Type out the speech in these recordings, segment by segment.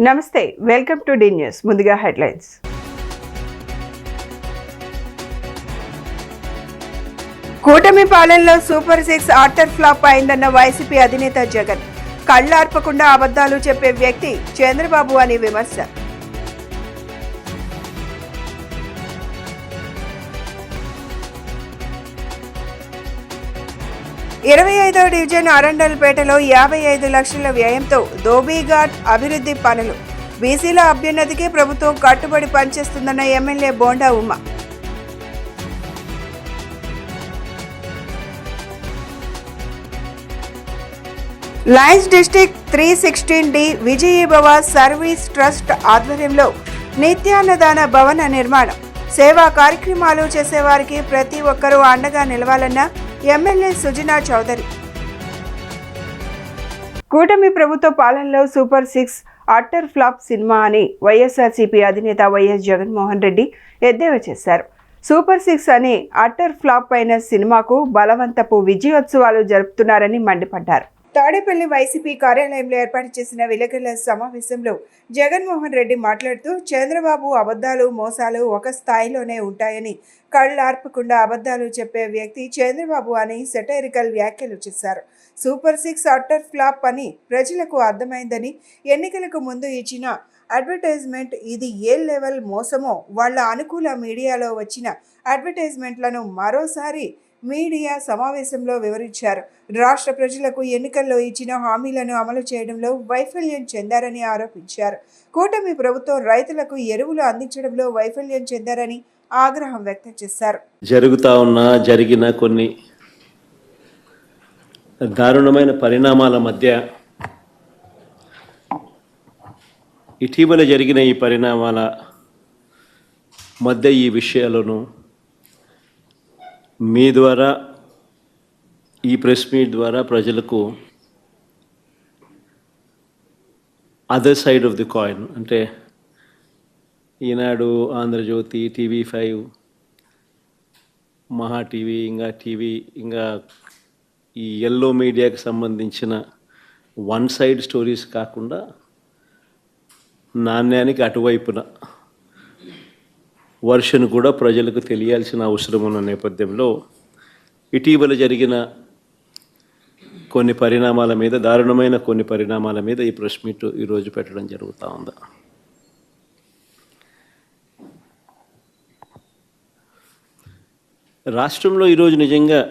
నమస్తే, welcome to D news. ముందుగా headlines. కూటమి పాలనలో సూపర్ 6 ఆర్టర్ ఫ్లాప్ అయిందన్న వైసీపీ అధినేత జగన్. కళ్లార్పకుండా అబద్ధాలు చెప్పే వ్యక్తి చంద్రబాబు అని విమర్శ. ఇరవై 25వ డివిజన్ అరండల్పేటలో 55 లక్షల వ్యయంతో ధోబీఘాట్ అభివృద్ధి పనులు. బీసీల అభ్యున్నతికి ప్రభుత్వం కట్టుబడి పనిచేస్తుందన్న MLA Bonda Uma. Lions district 316D Vijayibhava service trust ఆధ్వర్యంలో నిత్యాన్నదాన భవన నిర్మాణం. సేవా కార్యక్రమాలు చేసేవారికి ప్రతి ఒక్కరూ అండగా నిలవాలన్న ఎమ్మెల్యే సుజనా చౌదరి. కూటమి ప్రభుత్వ పాలనలో సూపర్ 6 అట్టర్ ఫ్లాప్ సినిమా అని వైఎస్ఆర్సీపీ అధినేత వైఎస్ జగన్మోహన్ రెడ్డి ఎద్దేవా చేశారు. సూపర్ 6 అని అట్టర్ ఫ్లాప్ అయిన సినిమాకు బలవంతపు విజయోత్సవాలు జరుపుతున్నారని మండిపడ్డారు. తాడేపల్లి వైసీపీ కార్యాలయంలో ఏర్పాటు చేసిన విలేకరుల సమావేశంలో జగన్మోహన్ రెడ్డి మాట్లాడుతూ చంద్రబాబు అబద్ధాలు మోసాలు ఒక స్థాయిలోనే ఉంటాయని, కళ్ళార్పకుండా అబద్ధాలు చెప్పే వ్యక్తి చంద్రబాబు అని సెటైరికల్ వ్యాఖ్యలు చేశారు. సూపర్ 6 అట్టర్ ఫ్లాప్ అని ప్రజలకు అర్థమైందని, ఎన్నికలకు ముందు ఇచ్చిన అడ్వర్టైజ్మెంట్ ఇది ఏ లెవెల్ మోసమో వాళ్ళ అనుకూల మీడియాలో వచ్చిన అడ్వర్టైజ్మెంట్లను మరోసారి మీడియా సమావేశంలో వివరించారు. రాష్ట్ర ప్రజలకు ఎన్నికల్లో ఇచ్చిన హామీలను అమలు చేయడంలో వైఫల్యం చెందారని ఆరోపించారు. కూటమి ప్రభుత్వం రైతులకు ఎరువులు అందించడంలో వైఫల్యం చెందారని ఆగ్రహం వ్యక్తం చేశారు. జరిగిన కొన్ని దారుణమైన పరిణామాల మధ్య ఇటీవల జరిగిన ఈ పరిణామాల మధ్య ఈ విషయాలను మీ ద్వారా, ఈ ప్రెస్ మీట్ ద్వారా ప్రజలకు other side of the coin, అంటే ఈనాడు, ఆంధ్రజ్యోతి, TV5, మహా టీవీ, ఇంకా ఈ ఎల్లో మీడియాకి సంబంధించిన వన్ సైడ్ స్టోరీస్ కాకుండా నాణ్యానికి అటువైపున వర్షన్ కూడా ప్రజలకు తెలియాల్సిన అవసరం ఉన్న నేపథ్యంలో ఇటీవల జరిగిన కొన్ని పరిణామాల మీద, దారుణమైన కొన్ని పరిణామాల మీద ఈ ప్రెస్ మీట్ ఈరోజు పెట్టడం జరుగుతూ ఉంది. రాష్ట్రంలో ఈరోజు నిజంగా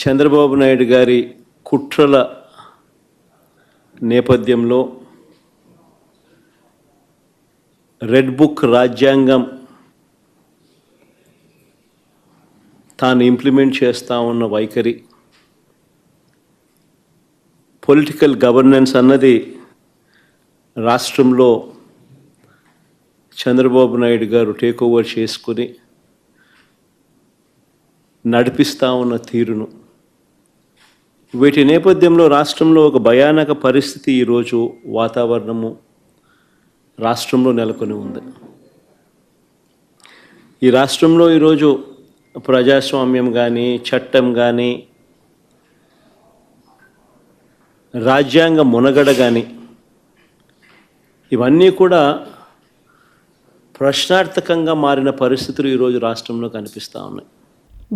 చంద్రబాబు నాయుడు గారి కుట్రల నేపథ్యంలో రెడ్ బుక్ రాజ్యాంగం తాను ఇంప్లిమెంట్ చేస్తూ ఉన్న వైఖరి, పొలిటికల్ గవర్నెన్స్ అన్నది రాష్ట్రంలో చంద్రబాబు నాయుడు గారు టేక్ ఓవర్ చేసుకుని నడిపిస్తూ ఉన్న తీరును, వీటి నేపథ్యంలో రాష్ట్రంలో ఒక భయానక పరిస్థితి ఈరోజు వాతావరణము రాష్ట్రంలో నెలకొని ఉంది. ఈ రాష్ట్రంలో ఈరోజు ప్రజాస్వామ్యం కానీ, చట్టం కానీ, రాజ్యాంగ మునగడ కానీ, ఇవన్నీ కూడా ప్రశ్నార్థకంగా మారిన పరిస్థితులు ఈరోజు రాష్ట్రంలో కనిపిస్తూ ఉన్నాయి.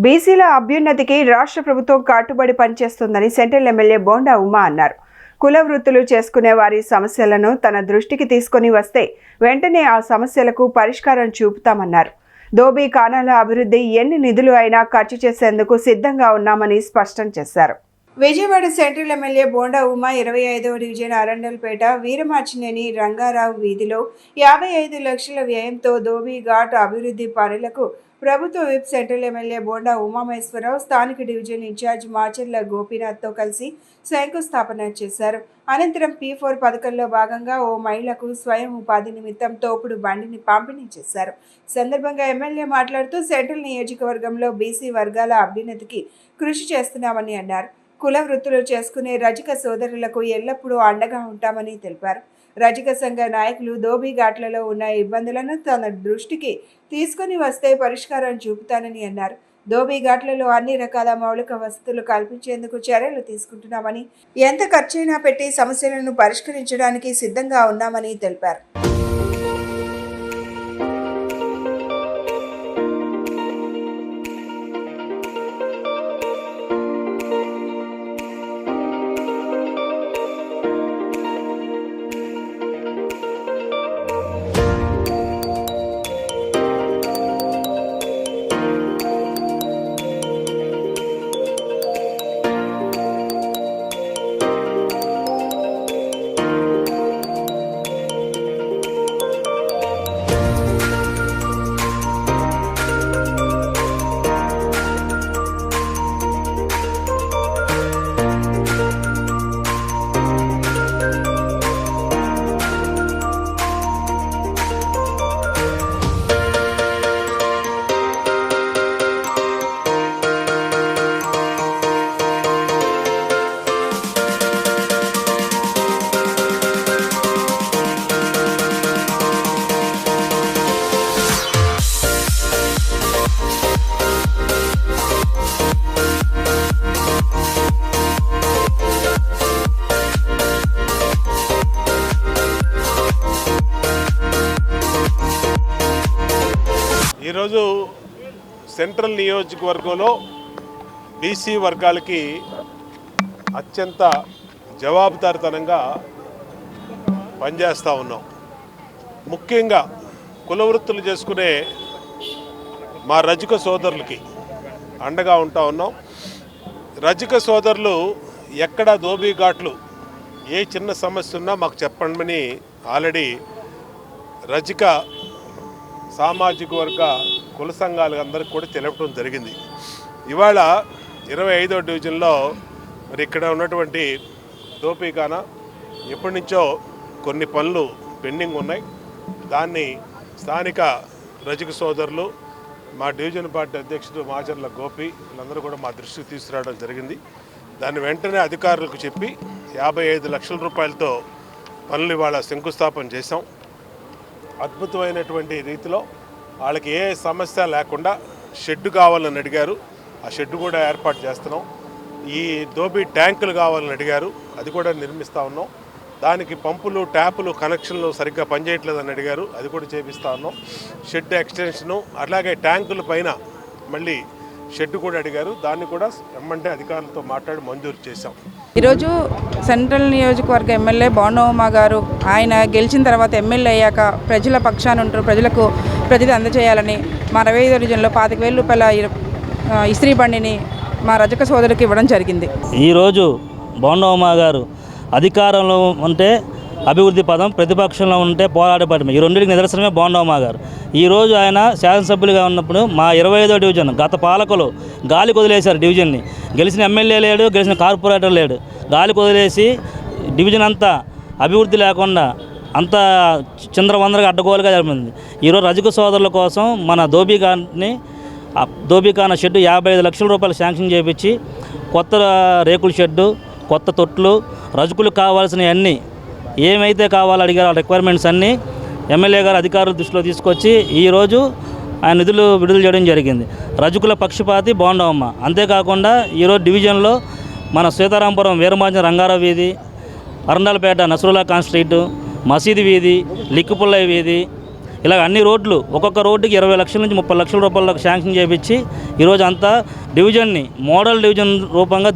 బీసీల అభ్యున్నతికి రాష్ట్ర ప్రభుత్వం కట్టుబడి పనిచేస్తుందని సెంట్రల్ ఎమ్మెల్యే బోండా ఉమా అన్నారు. కుల వృత్తులు చేసుకునే వారి సమస్యలను తన దృష్టికి తీసుకొని వస్తే వెంటనే ఆ సమస్యలకు పరిష్కారం చూపుతామన్నారు. ధోబీ ఖానాల అభివృద్ధి ఎన్ని నిధులు అయినా ఖర్చు చేసేందుకు సిద్ధంగా ఉన్నామని స్పష్టం చేశారు. విజయవాడ సెంట్రల్ ఎమ్మెల్యే బోండా ఉమా 25వ డివిజన్ అరండల్పేట వీరమాచినేని రంగారావు వీధిలో 55 లక్షల వ్యయంతో ధోబీ ఘాట్ అభివృద్ధి పనులకు ప్రభుత్వ whip central MLA Bonda Umamaheswararao స్థానిక డివిజన్ ఇన్ఛార్జ్ మాచర్ల గోపీనాథ్తో కలిసి శంకుస్థాపన చేశారు. అనంతరం P4 పథకంలో భాగంగా ఓ మహిళకు స్వయం ఉపాధి నిమిత్తం తోపుడు బండిని పంపిణీ చేశారు. సందర్భంగా ఎమ్మెల్యే మాట్లాడుతూ సెంట్రల్ నియోజకవర్గంలో బీసీ వర్గాల అభ్యున్నతికి కృషి చేస్తున్నామని అన్నారు. కుల వృత్తులు చేసుకునే రజక సోదరులకు ఎల్లప్పుడూ అండగా ఉంటామని తెలిపారు. రజక సంఘ నాయకులు ధోబీఘాట్లలో ఉన్న ఇబ్బందులను తన దృష్టికి తీసుకొని వస్తే పరిష్కారం చూపుతానని అన్నారు. ధోబీఘాట్లలో అన్ని రకాల మౌలిక వసతులు కల్పించేందుకు చర్యలు తీసుకుంటున్నామని, ఎంత ఖర్చైనా పెట్టి సమస్యలను పరిష్కరించడానికి సిద్ధంగా ఉన్నామని తెలిపారు. ఈరోజు సెంట్రల్ నియోజకవర్గంలో బీసీ వర్గాలకి అత్యంత జవాబుదారితనంగా పనిచేస్తూ ఉన్నాం. ముఖ్యంగా కుల వృత్తులు చేసుకునే మా రజక సోదరులకి అండగా ఉంటా ఉన్నాం. రజక సోదరులు ఎక్కడ ధోబీఘాట్లు ఏ చిన్న సమస్య ఉన్నా మాకు చెప్పండి ఆల్రెడీ రజక సామాజిక వర్గ కుల సంఘాలు అందరికీ కూడా తెలపడం జరిగింది. ఇవాళ 25వ డివిజన్లో మరి ఇక్కడ ఉన్నటువంటి ధోబీఖానా ఎప్పటి నుంచో కొన్ని పనులు పెండింగ్ ఉన్నాయి. దాన్ని స్థానిక రజక సోదరులు, మా డివిజన్ పార్టీ అధ్యక్షుడు మాచర్ల గోపి వీళ్ళందరూ కూడా మా దృష్టికి తీసుకురావడం జరిగింది. దాన్ని వెంటనే అధికారులకు చెప్పి 55 లక్షల రూపాయలతో పనులు ఇవాళ శంకుస్థాపన చేశాం. అద్భుతమైనటువంటి రీతిలో వాళ్ళకి ఏ సమస్య లేకుండా షెడ్ కావాలని అడిగారు, ఆ షెడ్ కూడా ఏర్పాటు చేస్తున్నాం. ఈ ధోబీ ట్యాంకులు కావాలని అడిగారు, అది కూడా నిర్మిస్తూ ఉన్నాం. దానికి పంపులు ట్యాపులు కనెక్షన్లు సరిగ్గా పనిచేయట్లేదని అడిగారు, అది కూడా చేపిస్తూ ఉన్నాం. షెడ్ ఎక్స్టెన్షను అలాగే ట్యాంకుల పైన మళ్ళీ షెడ్ కూడా అడిగారు, దాన్ని కూడా ఎమ్మంటే అధికారులతో మాట్లాడి మంజూరు చేశాం. ఈరోజు సెంట్రల్ నియోజకవర్గ ఎమ్మెల్యే బోండా ఉమా గారు ఆయన గెలిచిన తర్వాత ఎమ్మెల్యే అయ్యాక ప్రజల పక్షాన ఉంటారు, ప్రజలకు ప్రతిదీ అందజేయాలని మా 25వ డివిజన్లో 25,000 రూపాయల ఇస్త్రీ బండిని మా రజక సోదరులకు ఇవ్వడం జరిగింది. ఈరోజు బోండా ఉమా గారు అధికారంలో ఉంటే అభివృద్ధి పదం, ప్రతిపక్షంలో ఉంటే పోరాట పదం, ఈ రెండింటికి నిదర్శనమే బోండా ఉమా గారు. ఈరోజు ఆయన శాసనసభ్యులుగా ఉన్నప్పుడు మా 25వ డివిజన్ గత పాలకులు గాలి కొదిలేశారు. డివిజన్ని గెలిచిన ఎమ్మెల్యే లేడు, గెలిచిన కార్పొరేటర్ లేడు, గాలి కొదిలేసి డివిజన్ అంతా అభివృద్ధి లేకుండా అంతా చిందరవందరగా అడ్డగోలుగా జరిగింది. ఈరోజు రజక సోదరుల కోసం మన ధోబీఖానా షెడ్ 55 లక్షల రూపాయలు శాంక్షన్ చేయించి కొత్త రేకుల షెడ్డు, కొత్త తొట్లు, రజకులకు కావాల్సినవన్నీ ఏమైతే కావాలో అడిగారో ఆ రిక్వైర్మెంట్స్ అన్నీ ఎమ్మెల్యే గారు అధికారుల దృష్టిలో తీసుకొచ్చి ఈరోజు ఆయన నిధులు విడుదల చేయడం జరిగింది. రజకుల పక్షపాతి బోండా ఉమా. అంతేకాకుండా ఈరోజు డివిజన్లో మన సీతారాంపురం వీరమాంజన రంగారావు వీధి, అరండాలపేట నసరుల్లా ఖాన్ స్ట్రీటు, మసీదు వీధి, లిక్కుపుల్లయ్య వీధి, ఇలా అన్ని రోడ్లు ఒక్కొక్క రోడ్డుకి 20 లక్షల నుంచి 30 లక్షల రూపాయలకు శాంక్షన్ చేయించి ఈరోజు అంతా డివిజన్ని మోడల్ డివిజన్ రూపంగా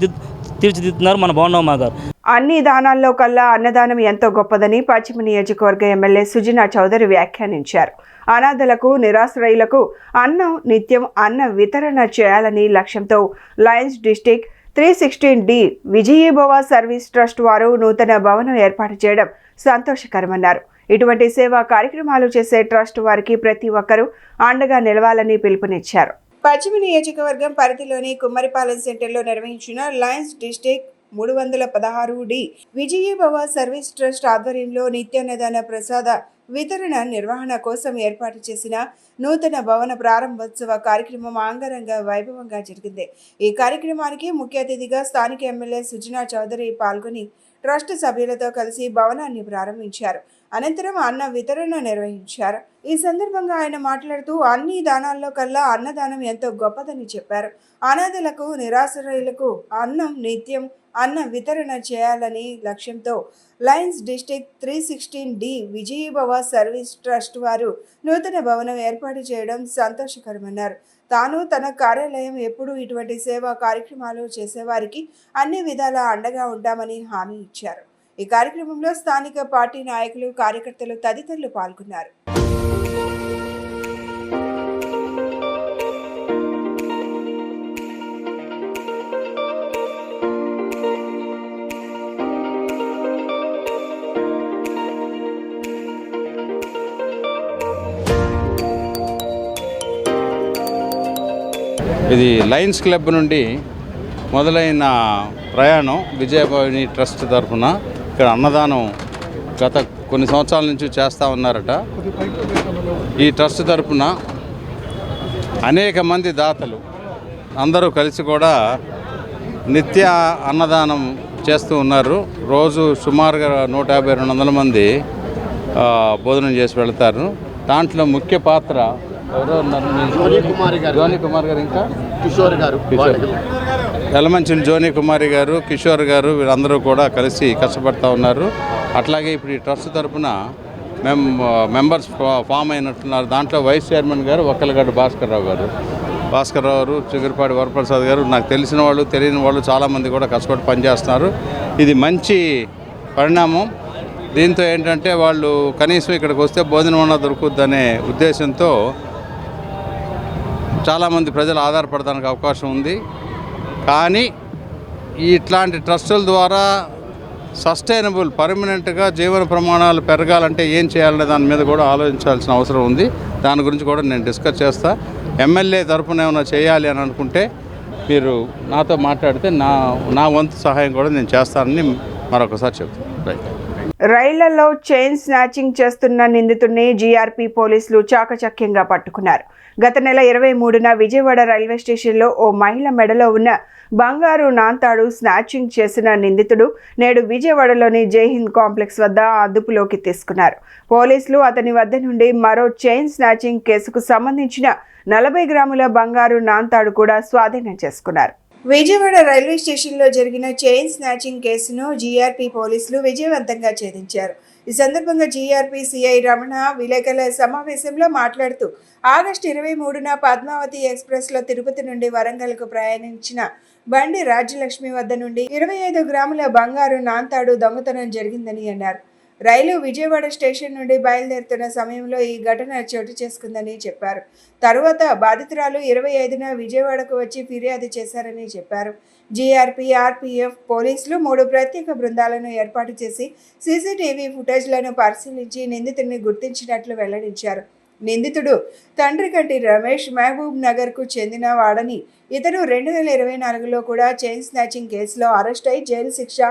తీర్చిదిద్దుతున్నారు మన బోండా ఉమా గారు. అన్ని దానాల్లో కల్లా అన్నదానం ఎంతో గొప్పదని పశ్చిమ నియోజకవర్గ ఎమ్మెల్యే సుజనా చౌదరి వ్యాఖ్యానించారు. అనాథలకు, నిరాశ్రయులకు అన్నం నిత్యం అన్న వితరణ చేయాలని లక్ష్యంతో lions district 316D Vijayibhava service trust వారు నూతన భవనం ఏర్పాటు చేయడం సంతోషకరమన్నారు. ఇటువంటి సేవా కార్యక్రమాలు చేసే ట్రస్ట్ వారికి ప్రతి ఒక్కరూ అండగా నిలవాలని పిలుపునిచ్చారు. పశ్చిమ నియోజకవర్గం పరిధిలోని కుమ్మరిపాలెం సెంటర్లో నిర్వహించిన lions district 316D Vijayibhava service trust ఆధ్వర్యంలో నిత్యాన్నదాన ప్రసాద వితరణ నిర్వహణ కోసం ఏర్పాటు చేసిన నూతన భవన ప్రారంభోత్సవ కార్యక్రమం అంగరంగ వైభవంగా జరిగింది. ఈ కార్యక్రమానికి ముఖ్య అతిథిగా స్థానిక ఎమ్మెల్యే సుజనా చౌదరి పాల్గొని ట్రస్ట్ సభ్యులతో కలిసి భవనాన్ని ప్రారంభించారు. అనంతరం అన్న వితరణ నిర్వహించారు. ఈ సందర్భంగా ఆయన మాట్లాడుతూ అన్ని దానాల్లో కల్లా అన్నదానం ఎంతో గొప్పదని చెప్పారు. అనాథలకు, నిరాశ్రయులకు అన్నం నిత్యం అన్న వితరణ చేయాలని లక్ష్యంతో Lions district 316D విజయభవ service trust వారు నూతన భవనం ఏర్పాటు చేయడం సంతోషకరమన్నారు. తాను తన కార్యాలయం ఎప్పుడూ ఇటువంటి సేవా కార్యక్రమాలు చేసేవారికి అన్ని విధాలా అండగా ఉంటామని హామీ ఇచ్చారు. ఈ కార్యక్రమంలో స్థానిక పార్టీ నాయకులు, కార్యకర్తలు తదితరులు పాల్గొన్నారు. ఇది లయన్స్ క్లబ్ నుండి మొదలైన ప్రయాణం విజయభవాని ట్రస్ట్ తరఫున ఇక్కడ అన్నదానం గత కొన్ని సంవత్సరాల నుంచి చేస్తూ ఉన్నారట. ఈ ట్రస్ట్ తరఫున అనేక మంది దాతలు అందరూ కలిసి కూడా నిత్య అన్నదానం చేస్తూ ఉన్నారు. రోజు సుమారుగా 150-200 మంది భోజనం చేసి వెళ్తారు. దాంట్లో ముఖ్య పాత్ర ఎవరో ఉన్నారు, జోని కుమార్ గారు, ఇంకా కిషోర్ గారు, ఎలమంచిలి జోని కుమారి గారు, కిషోర్ గారు, వీరందరూ కూడా కలిసి కష్టపడుతూ ఉన్నారు. అట్లాగే ఇప్పుడు ఈ ట్రస్ట్ తరఫున మెంబర్స్ ఫామ్ అయినట్టున్నారు. దాంట్లో వైస్ చైర్మన్ గారు ఒక్కలగడ్డ భాస్కర్రావు గారు, చిగురుపాటి వరప్రసాద్ గారు, నాకు తెలిసిన వాళ్ళు, తెలియని వాళ్ళు చాలామంది కూడా కష్టపడి పనిచేస్తున్నారు. ఇది మంచి పరిణామం. దీంతో ఏంటంటే వాళ్ళు కనీసం ఇక్కడికి వస్తే భోజనం అన్నా దొరుకుద్దనే ఉద్దేశంతో చాలామంది ప్రజలు ఆధారపడడానికి అవకాశం ఉంది. కానీ ఇట్లాంటి ట్రస్టుల ద్వారా సస్టైనబుల్ పర్మనెంట్గా జీవన ప్రమాణాలు పెరగాలంటే ఏం చేయాలనే దాని మీద కూడా ఆలోచించాల్సిన అవసరం ఉంది. దాని గురించి కూడా నేను డిస్కస్ చేస్తా. ఎమ్మెల్యే తరఫున ఏమైనా చేయాలి అని అనుకుంటే మీరు నాతో మాట్లాడితే నా వంతు సహాయం కూడా నేను చేస్తానని మరొకసారి చెప్తాను. రైళ్లలో చైన్ స్నాచింగ్ చేస్తున్న నిందితుడిని జీఆర్పీ పోలీసులు చాకచక్యంగా పట్టుకున్నారు. గత నెల 23న విజయవాడ రైల్వే స్టేషన్లో ఓ మహిళ మెడలో ఉన్న బంగారు నాంతాడు స్నాచింగ్ చేసిన నిందితుడు నేడు విజయవాడలోని జైహింద్ కాంప్లెక్స్ వద్ద అదుపులోకి తీసుకున్నారు. పోలీసులు అతని వద్ద నుండి మరో చైన్ స్నాచింగ్ కేసుకు సంబంధించిన 40 గ్రాముల బంగారు నాంతాడు కూడా స్వాధీనం చేసుకున్నారు. విజయవాడ రైల్వే స్టేషన్లో జరిగిన చైన్ స్నాచింగ్ కేసును జీఆర్పీ పోలీసులు విజయవంతంగా ఛేదించారు. ఈ సందర్భంగా జీఆర్పీ సిఐ రమణ విలేకరుల సమావేశంలో మాట్లాడుతూ ఆగస్టు 23న పద్మావతి ఎక్స్ప్రెస్లో తిరుపతి నుండి వరంగల్కు ప్రయాణించిన బండి రాజ్యలక్ష్మి వద్ద నుండి 25 గ్రాముల బంగారు నాంతాడు దొంగతనం జరిగిందని అన్నారు. రైలు విజయవాడ స్టేషన్ నుండి బయలుదేరుతున్న సమయంలో ఈ ఘటన చోటు చేసుకుందని చెప్పారు. తరువాత బాధితురాలు 25న విజయవాడకు వచ్చి ఫిర్యాదు చేశారని చెప్పారు. జీఆర్పీ, ఆర్పీఎఫ్ పోలీసులు 3 ప్రత్యేక బృందాలను ఏర్పాటు చేసి సీసీటీవీ ఫుటేజ్లను పరిశీలించి నిందితుడిని గుర్తించినట్లు వెల్లడించారు. నిందితుడు తండ్రికంటి రమేష్ మహబూబ్ నగర్కు చెందిన వాడని, ఇతను 2024లో కూడా చైన్ స్నాచింగ్ కేసులో అరెస్ట్ అయి జైలు శిక్ష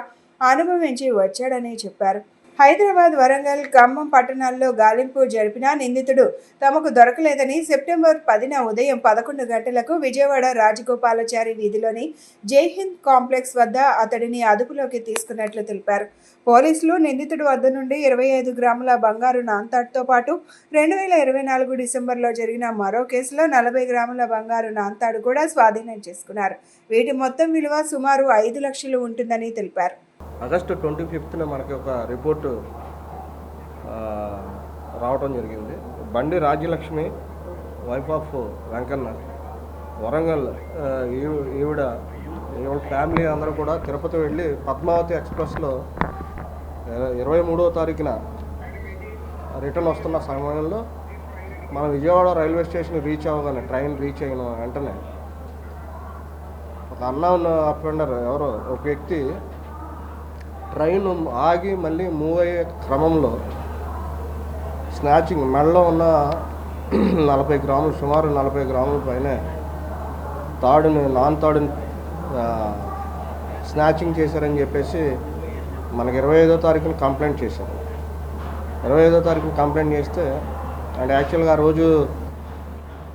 అనుభవించి వచ్చాడని చెప్పారు. హైదరాబాద్, వరంగల్, ఖమ్మం పట్టణాల్లో గాలింపు జరిపిన నిందితుడు తమకు దొరకలేదని సెప్టెంబర్ 10న ఉదయం 11 గంటలకు విజయవాడ రాజగోపాలాచారి వీధిలోని జైహింద్ కాంప్లెక్స్ వద్ద అతడిని అదుపులోకి తీసుకున్నట్లు తెలిపారు. పోలీసులు నిందితుడు వద్ద నుండి 25 గ్రాముల బంగారు నాంతాడుతో పాటు 2024 డిసెంబర్లో జరిగిన మరో కేసులో 40 గ్రాముల బంగారు నాంతాడు కూడా స్వాధీనం చేసుకున్నారు. వీటి మొత్తం విలువ సుమారు 5 లక్షలు ఉంటుందని తెలిపారు. ఆగస్టు 25న మనకి ఒక రిపోర్టు రావటం జరిగింది. బండి రాజ్యలక్ష్మి, వైఫ్ ఆఫ్ వెంకన్న, వరంగల్, ఈవిడ ఫ్యామిలీ అందరూ కూడా తిరుపతి వెళ్ళి పద్మావతి ఎక్స్ప్రెస్లో 23వ తారీఖున రిటర్న్ వస్తున్న సమయంలో మన విజయవాడ రైల్వే స్టేషన్ రీచ్ అవ్వగానే, ట్రైన్ రీచ్ అయిన వెంటనే ఒక అన్నౌన్ అఫెండర్ ఎవరో ఒక వ్యక్తి ట్రైన్ ఆగి మళ్ళీ మూవ్ అయ్యే క్రమంలో స్నాచింగ్ మెడలో ఉన్న 40 గ్రాములు, సుమారు 40 గ్రాముల పైన నాన్ తాడుని స్నాచింగ్ చేశారని చెప్పేసి మనకి 25వ తారీఖున కంప్లైంట్ చేశారు. 25వ తారీఖున కంప్లైంట్ చేస్తే అండ్ యాక్చువల్గా ఆ రోజు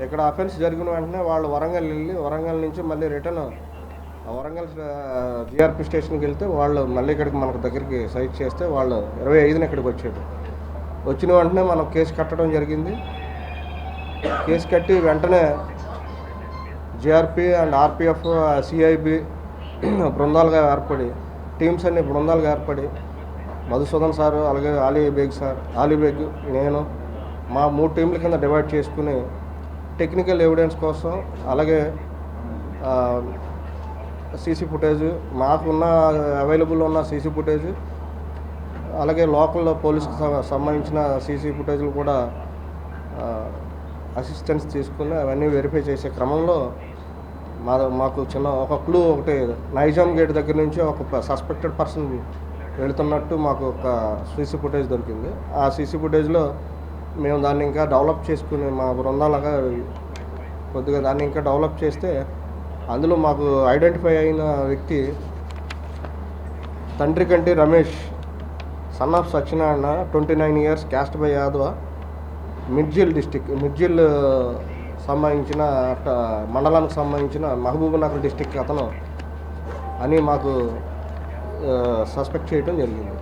ఇక్కడ అఫెన్స్ జరిగిన వెంటనే వాళ్ళు వరంగల్ వెళ్ళి, వరంగల్ నుంచి మళ్ళీ రిటర్న్ వరంగల్ జీఆర్పీ స్టేషన్కి వెళ్తే వాళ్ళు మళ్ళీ ఇక్కడికి మనకు దగ్గరికి సైట్ చేస్తే వాళ్ళు 25న ఇక్కడికి వచ్చాడు. వచ్చిన వెంటనే మనం కేసు కట్టడం జరిగింది. కేసు కట్టి వెంటనే జిఆర్పి అండ్ ఆర్పిఎఫ్, సిఐబి బృందాలుగా ఏర్పడి, టీమ్స్ అన్ని బృందాలుగా ఏర్పడి, మధుసూదన్ సారు, అలాగే ఆలీబేగ్, నేను మా 3 టీంల కింద డివైడ్ చేసుకుని టెక్నికల్ ఎవిడెన్స్ కోసం, అలాగే సీసీ ఫుటేజ్, మాకున్న అవైలబుల్ ఉన్న సీసీ ఫుటేజ్, అలాగే లోకల్ పోలీసుకు సంబంధించిన సీసీ ఫుటేజ్లు కూడా అసిస్టెన్స్ తీసుకుని అవన్నీ వెరిఫై చేసే క్రమంలో మాకు ఒక క్లూ ఒకటి, నైజాం గేట్ దగ్గర నుంచి ఒక సస్పెక్టెడ్ పర్సన్ వెళుతున్నట్టు మాకు ఒక సీసీ ఫుటేజ్ దొరికింది. ఆ సీసీ ఫుటేజ్లో మేము దాన్ని ఇంకా డెవలప్ చేసుకుని, మా బృందాలుగా కొద్దిగా దాన్ని ఇంకా డెవలప్ చేస్తే అందులో మాకు ఐడెంటిఫై అయిన వ్యక్తి తండ్రి కంటి Ramesh, son of Satyanarayana, 29 years, cast by Yadava, Mirjil సంబంధించిన మండలానికి సంబంధించిన మహబూబ్నగర్ డిస్టిక్ అతను అని మాకు సస్పెక్ట్ చేయడం జరిగింది.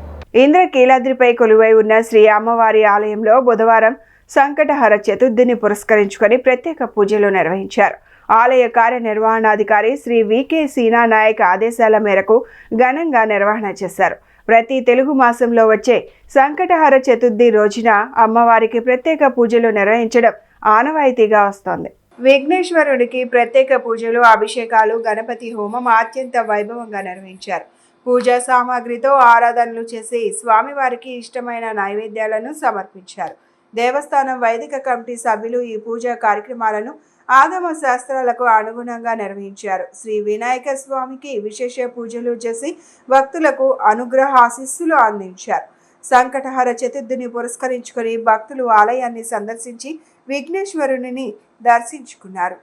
ఇంద్రకీలాద్రిపై కొలువై ఉన్న శ్రీ అమ్మవారి ఆలయంలో బుధవారం సంకటహర చతుర్థిని పురస్కరించుకొని ప్రత్యేక పూజలు నిర్వహించారు. ఆలయ కార్యనిర్వహణాధికారి శ్రీ వికే సీనా నాయక్ ఆదేశాల మేరకు ఘనంగా నిర్వహణ చేశారు. ప్రతి తెలుగు మాసంలో వచ్చే సంకటహర చతుర్థి రోజున అమ్మవారికి ప్రత్యేక పూజలు నిర్వహించడం ఆనవాయితీగా వస్తోంది. విఘ్నేశ్వరుడికి ప్రత్యేక పూజలు, అభిషేకాలు, గణపతి హోమం అత్యంత వైభవంగా నిర్వహించారు. పూజా సామాగ్రితో ఆరాధనలు చేసి స్వామివారికి ఇష్టమైన నైవేద్యాలను సమర్పించారు. దేవస్థానం వైదిక కమిటీ సభ్యులు ఈ పూజా కార్యక్రమాలను ఆగమ శాస్త్రాలకు అనుగుణంగా నిర్వహించారు. శ్రీ వినాయక స్వామికి విశేష పూజలు చేసి భక్తులకు అనుగ్రహ ఆశీస్సులు అందించారు. సంకటహర చతుర్థిని పురస్కరించుకొని భక్తులు ఆలయాన్ని సందర్శించి విఘ్నేశ్వరుని దర్శించుకున్నారు.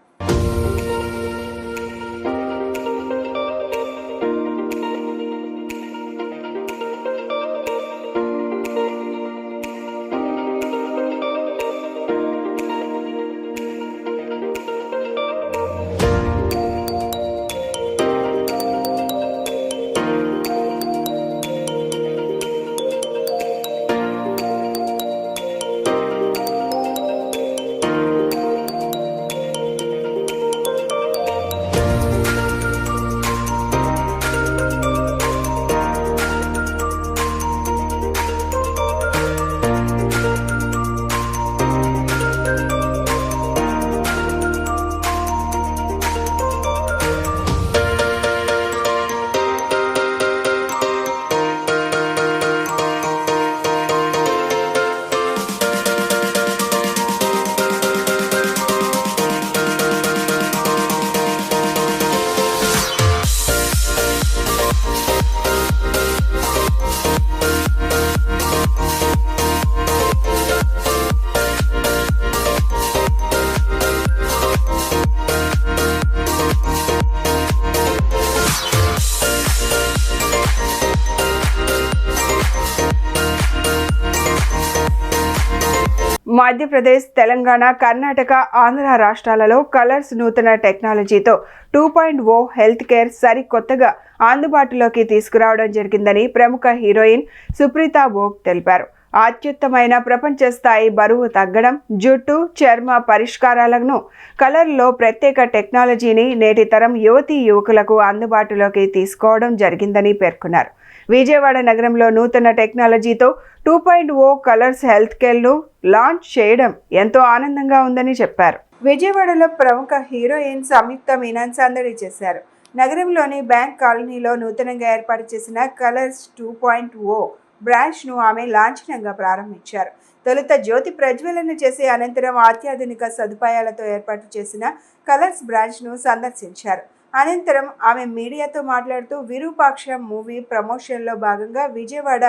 మధ్యప్రదేశ్, తెలంగాణ, కర్ణాటక, ఆంధ్ర రాష్ట్రాలలో కలర్స్ నూతన టెక్నాలజీతో 2.0 హెల్త్ కేర్ సరికొత్తగా అందుబాటులోకి తీసుకురావడం జరిగిందని ప్రముఖ హీరోయిన్ సుప్రీతా భోగ్ తెలిపారు. అత్యుత్తమైన ప్రపంచ స్థాయి బరువు తగ్గడం, జుట్టు, చర్మ పరిష్కారాలను కలర్లో ప్రత్యేక టెక్నాలజీని నేటి తరం యువతీ యువకులకు అందుబాటులోకి తీసుకోవడం జరిగిందని పేర్కొన్నారు. విజయవాడ నగరంలో నూతన టెక్నాలజీతో 2.0 కలర్స్ హెల్త్ కేర్ను లాంచ్ చేయడం ఎంతో ఆనందంగా ఉందని చెప్పారు. విజయవాడలో ప్రముఖ హీరోయిన్ సంయుక్త మీనన్ సందడి చేశారు. నగరంలోని బ్యాంక్ కాలనీలో నూతనంగా ఏర్పాటు చేసిన కలర్స్ 2.0 బ్రాంచ్ను ఆమె లాంఛనంగా ప్రారంభించారు. తొలుత జ్యోతి ప్రజ్వలన చేసి అనంతరం అత్యాధునిక సదుపాయాలతో ఏర్పాటు చేసిన కలర్స్ బ్రాంచ్ను సందర్శించారు. అనంతరం ఆమె మీడియాతో మాట్లాడుతూ విరూపాక్ష మూవీ ప్రమోషన్లో భాగంగా విజయవాడ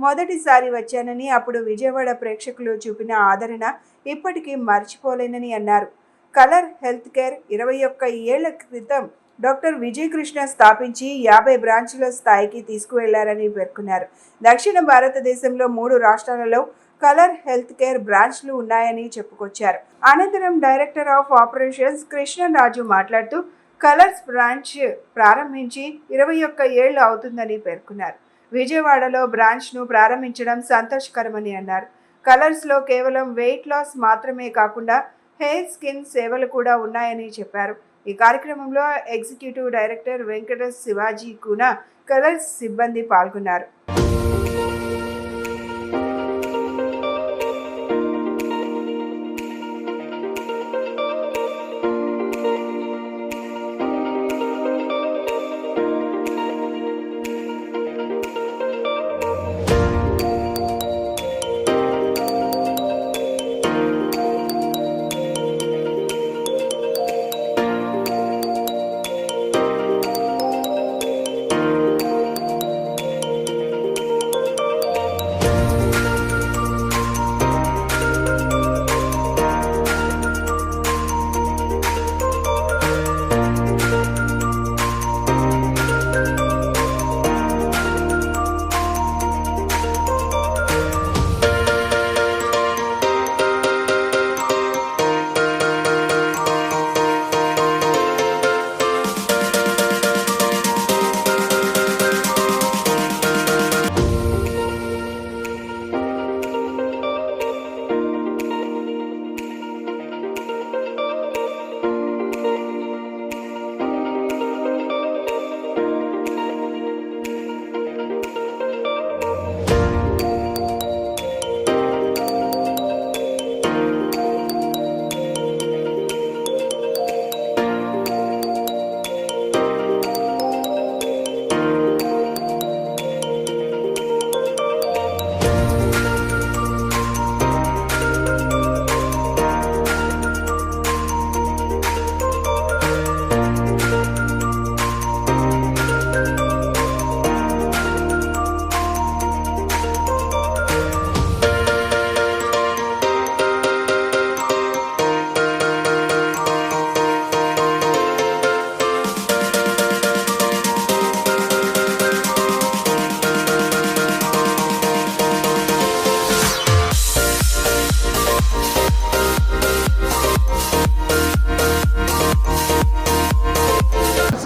మొదటిసారి వచ్చానని, అప్పుడు విజయవాడ ప్రేక్షకులు చూపిన ఆదరణ ఇప్పటికీ మర్చిపోలేనని అన్నారు. కలర్ హెల్త్ కేర్ 21 ఏళ్ల క్రితం డాక్టర్ విజయకృష్ణ స్థాపించి 50 బ్రాంచ్ల స్థాయికి తీసుకువెళ్లారని పేర్కొన్నారు. దక్షిణ భారతదేశంలో 3 రాష్ట్రాలలో కలర్ హెల్త్ కేర్ బ్రాంచ్లు ఉన్నాయని చెప్పుకొచ్చారు. అనంతరం డైరెక్టర్ ఆఫ్ ఆపరేషన్స్ కృష్ణరాజు మాట్లాడుతూ కలర్స్ బ్రాంచ్ ప్రారంభించి 21 ఏళ్లు అవుతుందని పేర్కొన్నారు. విజయవాడలో బ్రాంచ్ను ప్రారంభించడం సంతోషకరమని అన్నారు. కలర్స్లో కేవలం వెయిట్ లాస్ మాత్రమే కాకుండా హెయిర్ స్కిన్ సేవలు కూడా ఉన్నాయని చెప్పారు. ఈ కార్యక్రమంలో executive director Venkata Shivaji Koona Colors సిబ్బంది పాల్గొన్నారు.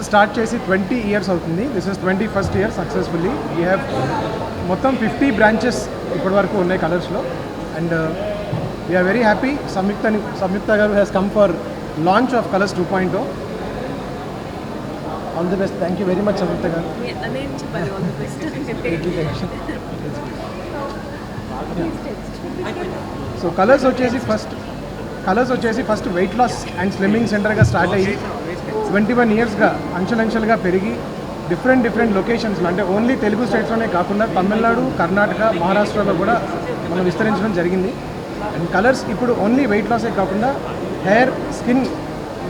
స్టార్ట్ చేసి 20 ఇయర్స్ అవుతుంది. This is 21st year successfully. We have మొత్తం 50 బ్రాంచెస్ ఇప్పటి వరకు ఉన్నాయి కలర్స్లో. And we're very happy. Samyuktha garu has come for launch of Colors 2.0. All the best. Thank you very much Samyuktha garu. So Colors వచ్చేసి first weight loss and slimming సెంటర్గా start అయ్యి 21 ఇయర్స్గా అంచెలంచెలుగా పెరిగి డిఫరెంట్ లొకేషన్స్లో, అంటే ఓన్లీ తెలుగు స్టేట్స్లోనే కాకుండా తమిళనాడు, కర్ణాటక, మహారాష్ట్రలో కూడా మనం విస్తరించడం జరిగింది. అండ్ కలర్స్ ఇప్పుడు ఓన్లీ వెయిట్ లాసే కాకుండా హెయిర్ స్కిన్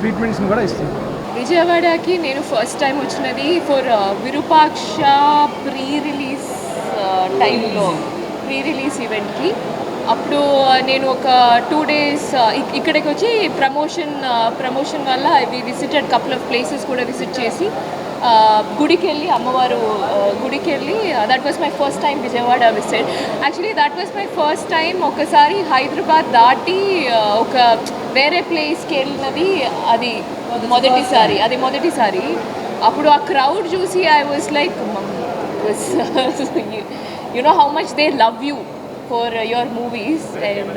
ట్రీట్మెంట్స్ని కూడా ఇస్తుంది. విజయవాడకి నేను ఫస్ట్ టైం వచ్చినది ఫర్ విరూపాక్ష ప్రీ రిలీజ్ టైంలో, ప్రీ రిలీజ్ ఈవెంట్కి. అప్పుడు నేను ఒక 2 days ఇక్కడికి వచ్చి ప్రమోషన్ వల్ల we visited couple of places కూడా విజిట్ చేసి గుడికి వెళ్ళి, అమ్మవారు గుడికి వెళ్ళి, that was my first time Vijayawada visit. Actually that was my first time. ఒకసారి హైదరాబాద్ దాటి ఒక వేరే ప్లేస్కి వెళ్ళినది అది మొదటిసారి. అప్పుడు ఆ క్రౌడ్ చూసి I was like, you know how much they love you for your movies, and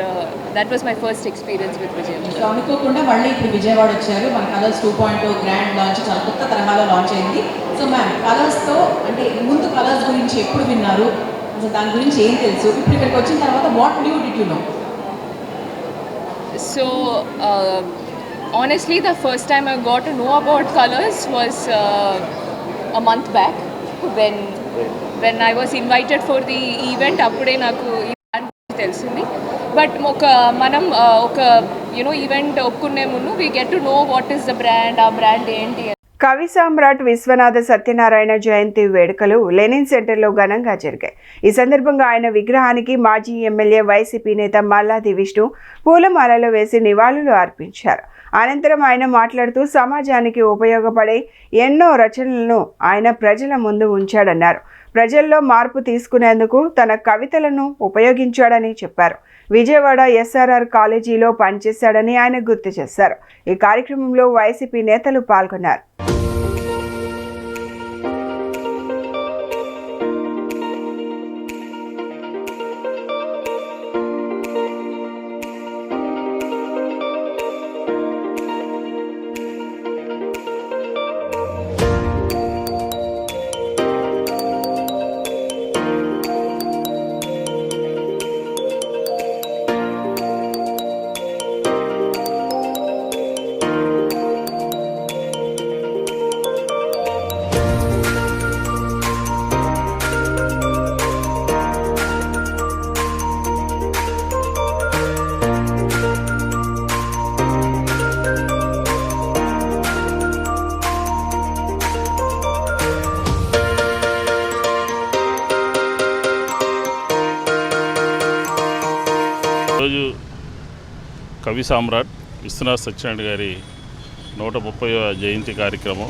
that was my first experience with Vijayawada. So అనుకోకుండా మళ్ళీ ఇప్పుడు విజయవాడ వచ్చారు. మన కలర్స్ 2.0 గ్రాండ్ లాంచ్ చాలా కొత్త తరహాలో లాంచ్ అయింది. సో మ్యామ్, కలర్స్తో అంటే ముందు కలర్స్ గురించి ఎప్పుడు విన్నారు, అసలు దాని గురించి ఏం తెలుసు, ఇప్పుడు ఇక్కడికి వచ్చిన తర్వాత what new did you know? So honestly, the first time I got to know about colors was a month back when I was invited for the event. అప్పుడే నాకు తెలిసింది. బట్ మనం ఒక ఈవెంట్ ఒప్పుకునే ముందు we get to know what is the brand, ఆ brand ఏంటి. కవి సామ్రాట్ విశ్వనాథ సత్యనారాయణ జయంతి వేడుకలు లెనిన్ సెంటర్లో ఘనంగా జరిగాయి. ఈ సందర్భంగా ఆయన విగ్రహానికి మాజీ ఎమ్మెల్యే వైసీపీ నేత మల్లాది విష్ణు పూలమాలలు వేసి నివాళులు అర్పించారు. అనంతరం ఆయన మాట్లాడుతూ సమాజానికి ఉపయోగపడే ఎన్నో రచనలను ఆయన ప్రజల ముందు ఉంచాడన్నారు. ప్రజల్లో మార్పు తీసుకునేందుకు తన కవితలను ఉపయోగించాడని చెప్పారు. విజయవాడ ఎస్ఆర్ఆర్ కాలేజీలో పనిచేశాడని ఆయన గుర్తు చేశారు. ఈ కార్యక్రమంలో వైసీపీ నేతలు పాల్గొన్నారు. కవి సామ్రాట్ విశ్వనాథ్ సత్యనారాయణ గారి 130వ జయంతి కార్యక్రమం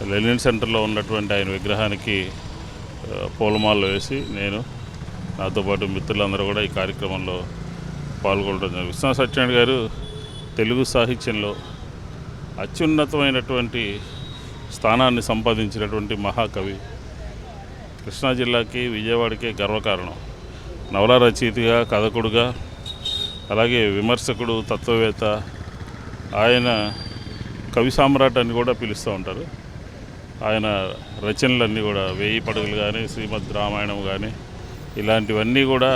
లెనిన్ సెంటర్లో ఉన్నటువంటి ఆయన విగ్రహానికి పూలమాలలు వేసి నేను నాతో పాటు మిత్రులందరూ కూడా ఈ కార్యక్రమంలో పాల్గొనడం జరిగింది. విశ్వనాథ్ సత్యనారాయణ గారు తెలుగు సాహిత్యంలో అత్యున్నతమైనటువంటి స్థానాన్ని సంపాదించినటువంటి మహాకవి. కృష్ణా జిల్లాకి విజయవాడకే గర్వకారణం. నవలా రచయితగా, కథకుడుగా, అలాగే విమర్శకుడు, తత్వవేత్త. ఆయన కవి సామ్రాట్ అని కూడా పిలుస్తూ ఉంటారు. ఆయన రచనలన్నీ కూడా 1000 పడగలు కానీ, శ్రీమద్ రామాయణం కానీ ఇలాంటివన్నీ కూడా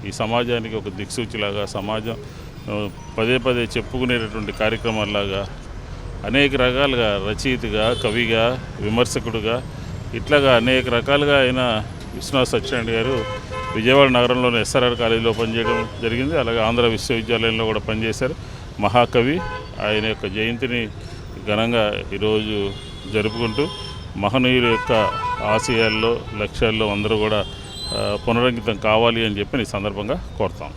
ఈ సమాజానికి ఒక దిక్సూచిలాగా, సమాజం పదే పదే చెప్పుకునేటటువంటి కార్యక్రమాల్లాగా అనేక రకాలుగా రచయితగా, కవిగా, విమర్శకుడుగా ఇట్లాగా అనేక రకాలుగా ఆయన విశ్వనాథ్ సత్యనారాయణ గారు విజయవాడ నగరంలోని ఎస్ఆర్ఆర్ కాలేజీలో పనిచేయడం జరిగింది. అలాగే ఆంధ్ర విశ్వవిద్యాలయంలో కూడా పనిచేశారు. మహాకవి. ఆయన యొక్క జయంతిని ఘనంగా ఈరోజు జరుపుకుంటూ మహనీయుల యొక్క ఆశయాల్లో, లక్ష్యాల్లో అందరూ కూడా పునరంకితం కావాలి అని చెప్పి ఈ సందర్భంగా కోరుతాం.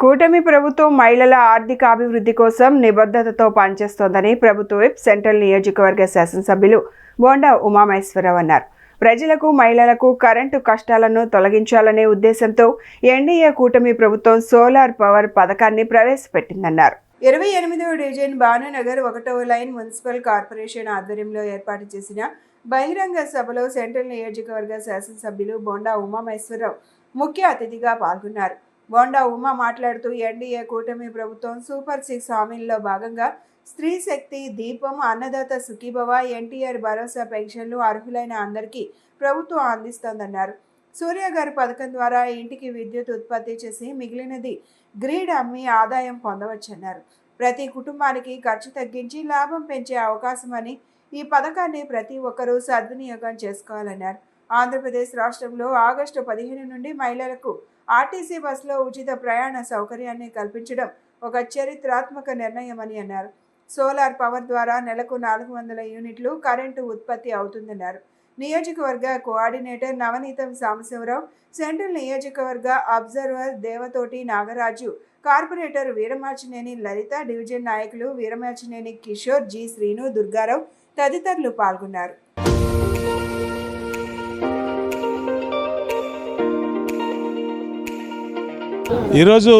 కూటమి ప్రభుత్వం మహిళల ఆర్థిక అభివృద్ధి కోసం నిబద్ధతతో పనిచేస్తోందని ప్రభుత్వ విప్ సెంట్రల్ నియోజకవర్గ శాసనసభ్యులు బోండా ఉమామహేశ్వరరావు అన్నారు. ప్రజలకు, మహిళలకు కరెంటు కష్టాలను తొలగించాలనే ఉద్దేశంతో ఎన్డీఏ కూటమి ప్రభుత్వం సోలార్ పవర్ పథకాన్ని ప్రవేశపెట్టిందన్నారు. 28వ డివిజన్ భానునగర్ 1వ లైన్ మున్సిపల్ కార్పొరేషన్ ఆధ్వర్యంలో ఏర్పాటు చేసిన బహిరంగ సభలో సెంట్రల్ నియోజకవర్గ శాసనసభ్యులు బోండా ఉమామహేశ్వరరావు ముఖ్య అతిథిగా పాల్గొన్నారు. బోండా ఉమా మాట్లాడుతూ ఎన్డీఏ కూటమి ప్రభుత్వం సూపర్ 6 హామీల్లో భాగంగా స్త్రీ శక్తి, దీపం, అన్నదాత సుఖీభవ, ఎన్టీఆర్ భరోసా పెన్షన్లు అర్హులైన అందరికీ ప్రభుత్వం అందిస్తోందన్నారు. సూర్యగారి పథకం ద్వారా ఇంటికి విద్యుత్ ఉత్పత్తి చేసి మిగిలినది గ్రిడ్ అమ్మి ఆదాయం పొందవచ్చన్నారు. ప్రతి కుటుంబానికి ఖర్చు తగ్గించి లాభం పెంచే అవకాశమని ఈ పథకాన్ని ప్రతి ఒక్కరూ సద్వినియోగం చేసుకోవాలన్నారు. ఆంధ్రప్రదేశ్ రాష్ట్రంలో ఆగస్టు 15 నుండి మహిళలకు ఆర్టీసీ బస్సులో ఉచిత ప్రయాణ సౌకర్యాన్ని కల్పించడం ఒక చరిత్రాత్మక నిర్ణయమని అన్నారు. సోలార్ పవర్ ద్వారా నెలకు 400 యూనిట్లు కరెంటు ఉత్పత్తి అవుతుందన్నారు. నియోజకవర్గ కోఆర్డినేటర్ నవనీతం సాంబశివరావు, సెంట్రల్ నియోజకవర్గ అబ్జర్వర్ దేవతోటి నాగరాజు, కార్పొరేటర్ వీరమాచినేని లలిత, డివిజన్ నాయకులు వీరమాచినేని కిషోర్, జి శ్రీను, దుర్గారావు తదితరులు పాల్గొన్నారు. ఈరోజు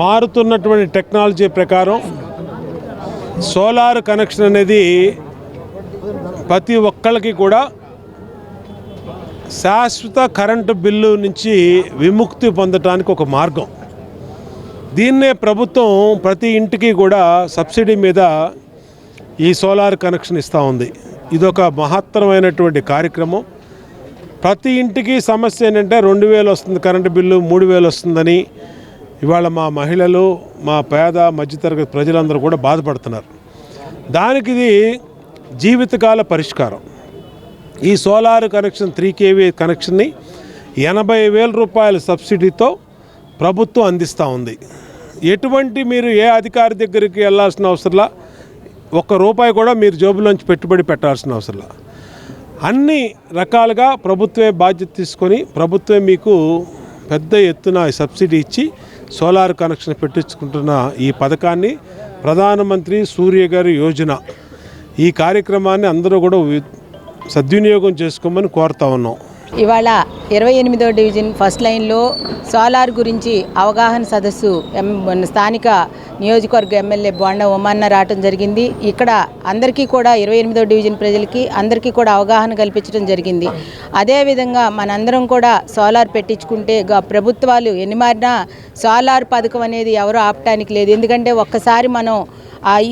మారుతున్నటువంటి టెక్నాలజీ ప్రకారం సోలార్ కనెక్షన్ అనేది ప్రతి ఒక్కళ్ళకి కూడా శాశ్వత కరెంటు బిల్లు నుంచి విముక్తి పొందడానికి ఒక మార్గం. దీన్నే ప్రభుత్వం ప్రతి ఇంటికి కూడా సబ్సిడీ మీద ఈ సోలార్ కనెక్షన్ ఇస్తూ ఉంది. ఇదొక మహత్తరమైనటువంటి కార్యక్రమం. ప్రతి ఇంటికి సమస్య ఏంటంటే 2000 వస్తుంది కరెంటు బిల్లు, 3000 వస్తుందని ఇవాళ మా మహిళలు, మా పేద మధ్యతరగతి ప్రజలందరూ కూడా బాధపడుతున్నారు. దానికి ఇది జీవితకాల పరిష్కారం. ఈ సోలార్ కనెక్షన్ 3 kV కనెక్షన్ని 80,000 రూపాయల సబ్సిడీతో ప్రభుత్వం అందిస్తూ ఉంది. ఎటువంటి మీరు ఏ అధికారి దగ్గరికి వెళ్ళాల్సిన అవసరంలా, ₹1 కూడా మీరు జోబులోంచి పెట్టుబడి పెట్టాల్సిన అవసరంలా. అన్ని రకాలుగా ప్రభుత్వమే బాధ్యత తీసుకొని ప్రభుత్వమే మీకు పెద్ద ఎత్తున సబ్సిడీ ఇచ్చి సోలార్ కనెక్షన్ పెట్టించుకుంటున్న ఈ పథకాన్ని ప్రధానమంత్రి సూర్యగారి యోజన, ఈ కార్యక్రమాన్ని అందరూ కూడా సద్వినియోగం చేసుకోమని కోరుతా ఉన్నాం. ఇవాళ 28వ డివిజన్ ఫస్ట్ లైన్లో సోలార్ గురించి అవగాహన సదస్సు స్థానిక నియోజకవర్గ ఎమ్మెల్యే బోండా ఉమన్న రావటం జరిగింది. ఇక్కడ అందరికీ కూడా 28వ డివిజన్ ప్రజలకి అందరికీ కూడా అవగాహన కల్పించడం జరిగింది. అదేవిధంగా మనందరం కూడా సోలార్ పెట్టించుకుంటే ప్రభుత్వాలు ఎన్ని మారినా సోలార్ పథకం అనేది ఎవరు ఆపటానికి లేదు. ఎందుకంటే ఒక్కసారి మనం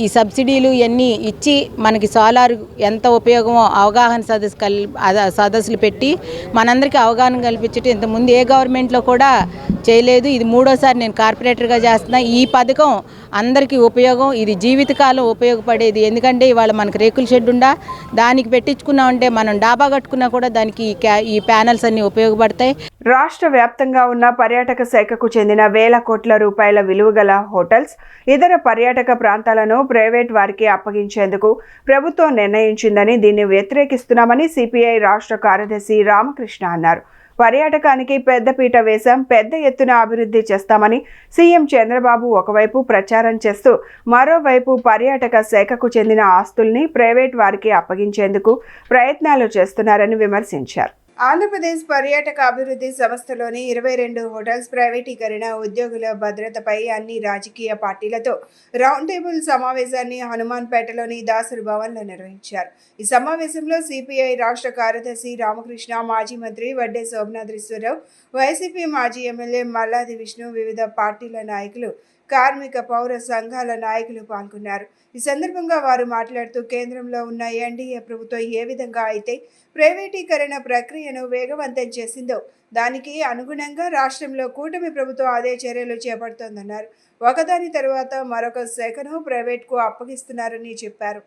ఈ సబ్సిడీలు ఇవన్నీ ఇచ్చి మనకి సోలార్ ఎంత ఉపయోగమో అవగాహన సదస్సులు పెట్టి మనందరికీ అవగాహన కల్పించడం ఇంతకుముందు ఏ గవర్నమెంట్లో కూడా చేయలేదు. ఇది 3వసారి నేను కార్పొరేటర్గా చేస్తున్నా. ఈ పథకం అందరికీ ఉపయోగం. ఇది జీవితకాలం ఉపయోగపడేది. ఎందుకంటే ఇవాళ మనకు రేకుల షెడ్ ఉండా దానికి పెట్టించుకున్నామంటే మనం డాబా కట్టుకున్నా కూడా దానికి ఈ ప్యానల్స్ అన్నీ ఉపయోగపడతాయి. రాష్ట్ర వ్యాప్తంగా ఉన్న పర్యాటక శాఖకు చెందిన వేల కోట్ల రూపాయల విలువగల హోటల్స్, ఇతర పర్యాటక ప్రాంతాలను ప్రైవేట్ వారికి అప్పగించేందుకు ప్రభుత్వం నిర్ణయించిందని, దీన్ని వ్యతిరేకిస్తున్నామని సిపిఐ రాష్ట్ర కార్యదర్శి రామకృష్ణ అన్నారు. పర్యాటకానికి పెద్దపీట వేశాం, పెద్ద ఎత్తున అభివృద్ధి చేస్తామని సీఎం చంద్రబాబు ఒకవైపు ప్రచారం చేస్తూ మరోవైపు పర్యాటక శాఖకు చెందిన ఆస్తుల్ని ప్రైవేట్ వారికి అప్పగించేందుకు ప్రయత్నాలు చేస్తున్నారని విమర్శించారు. ఆంధ్రప్రదేశ్ పర్యాటక అభివృద్ధి సంస్థలోని 22 హోటల్స్ ప్రైవేటీకరణ, ఉద్యోగుల భద్రతపై అన్ని రాజకీయ పార్టీలతో రౌండ్ టేబుల్ సమావేశాన్ని హనుమాన్పేటలోని దాసరి భవన్లో నిర్వహించారు. ఈ సమావేశంలో సిపిఐ రాష్ట్ర కార్యదర్శి రామకృష్ణ, మాజీ మంత్రి వడ్డే శోభనాద్రీశ్వరరావు, వైసీపీ మాజీ ఎమ్మెల్యే మల్లాది విష్ణు, వివిధ పార్టీల నాయకులు, కార్మిక పౌర సంఘాల నాయకులు పాల్గొన్నారు. ఈ సందర్భంగా వారు మాట్లాడుతూ కేంద్రంలో ఉన్న ఎన్డీఏ ప్రభుత్వం ఏ విధంగా అయితే ప్రైవేటీకరణ ప్రక్రియను వేగవంతం చేసిందో దానికి అనుగుణంగా రాష్ట్రంలో కూటమి ప్రభుత్వం అదే చర్యలు చేపడుతోందన్నారు. ఒకదాని తర్వాత మరొక శాఖను ప్రైవేట్కు అప్పగిస్తున్నారని చెప్పారు.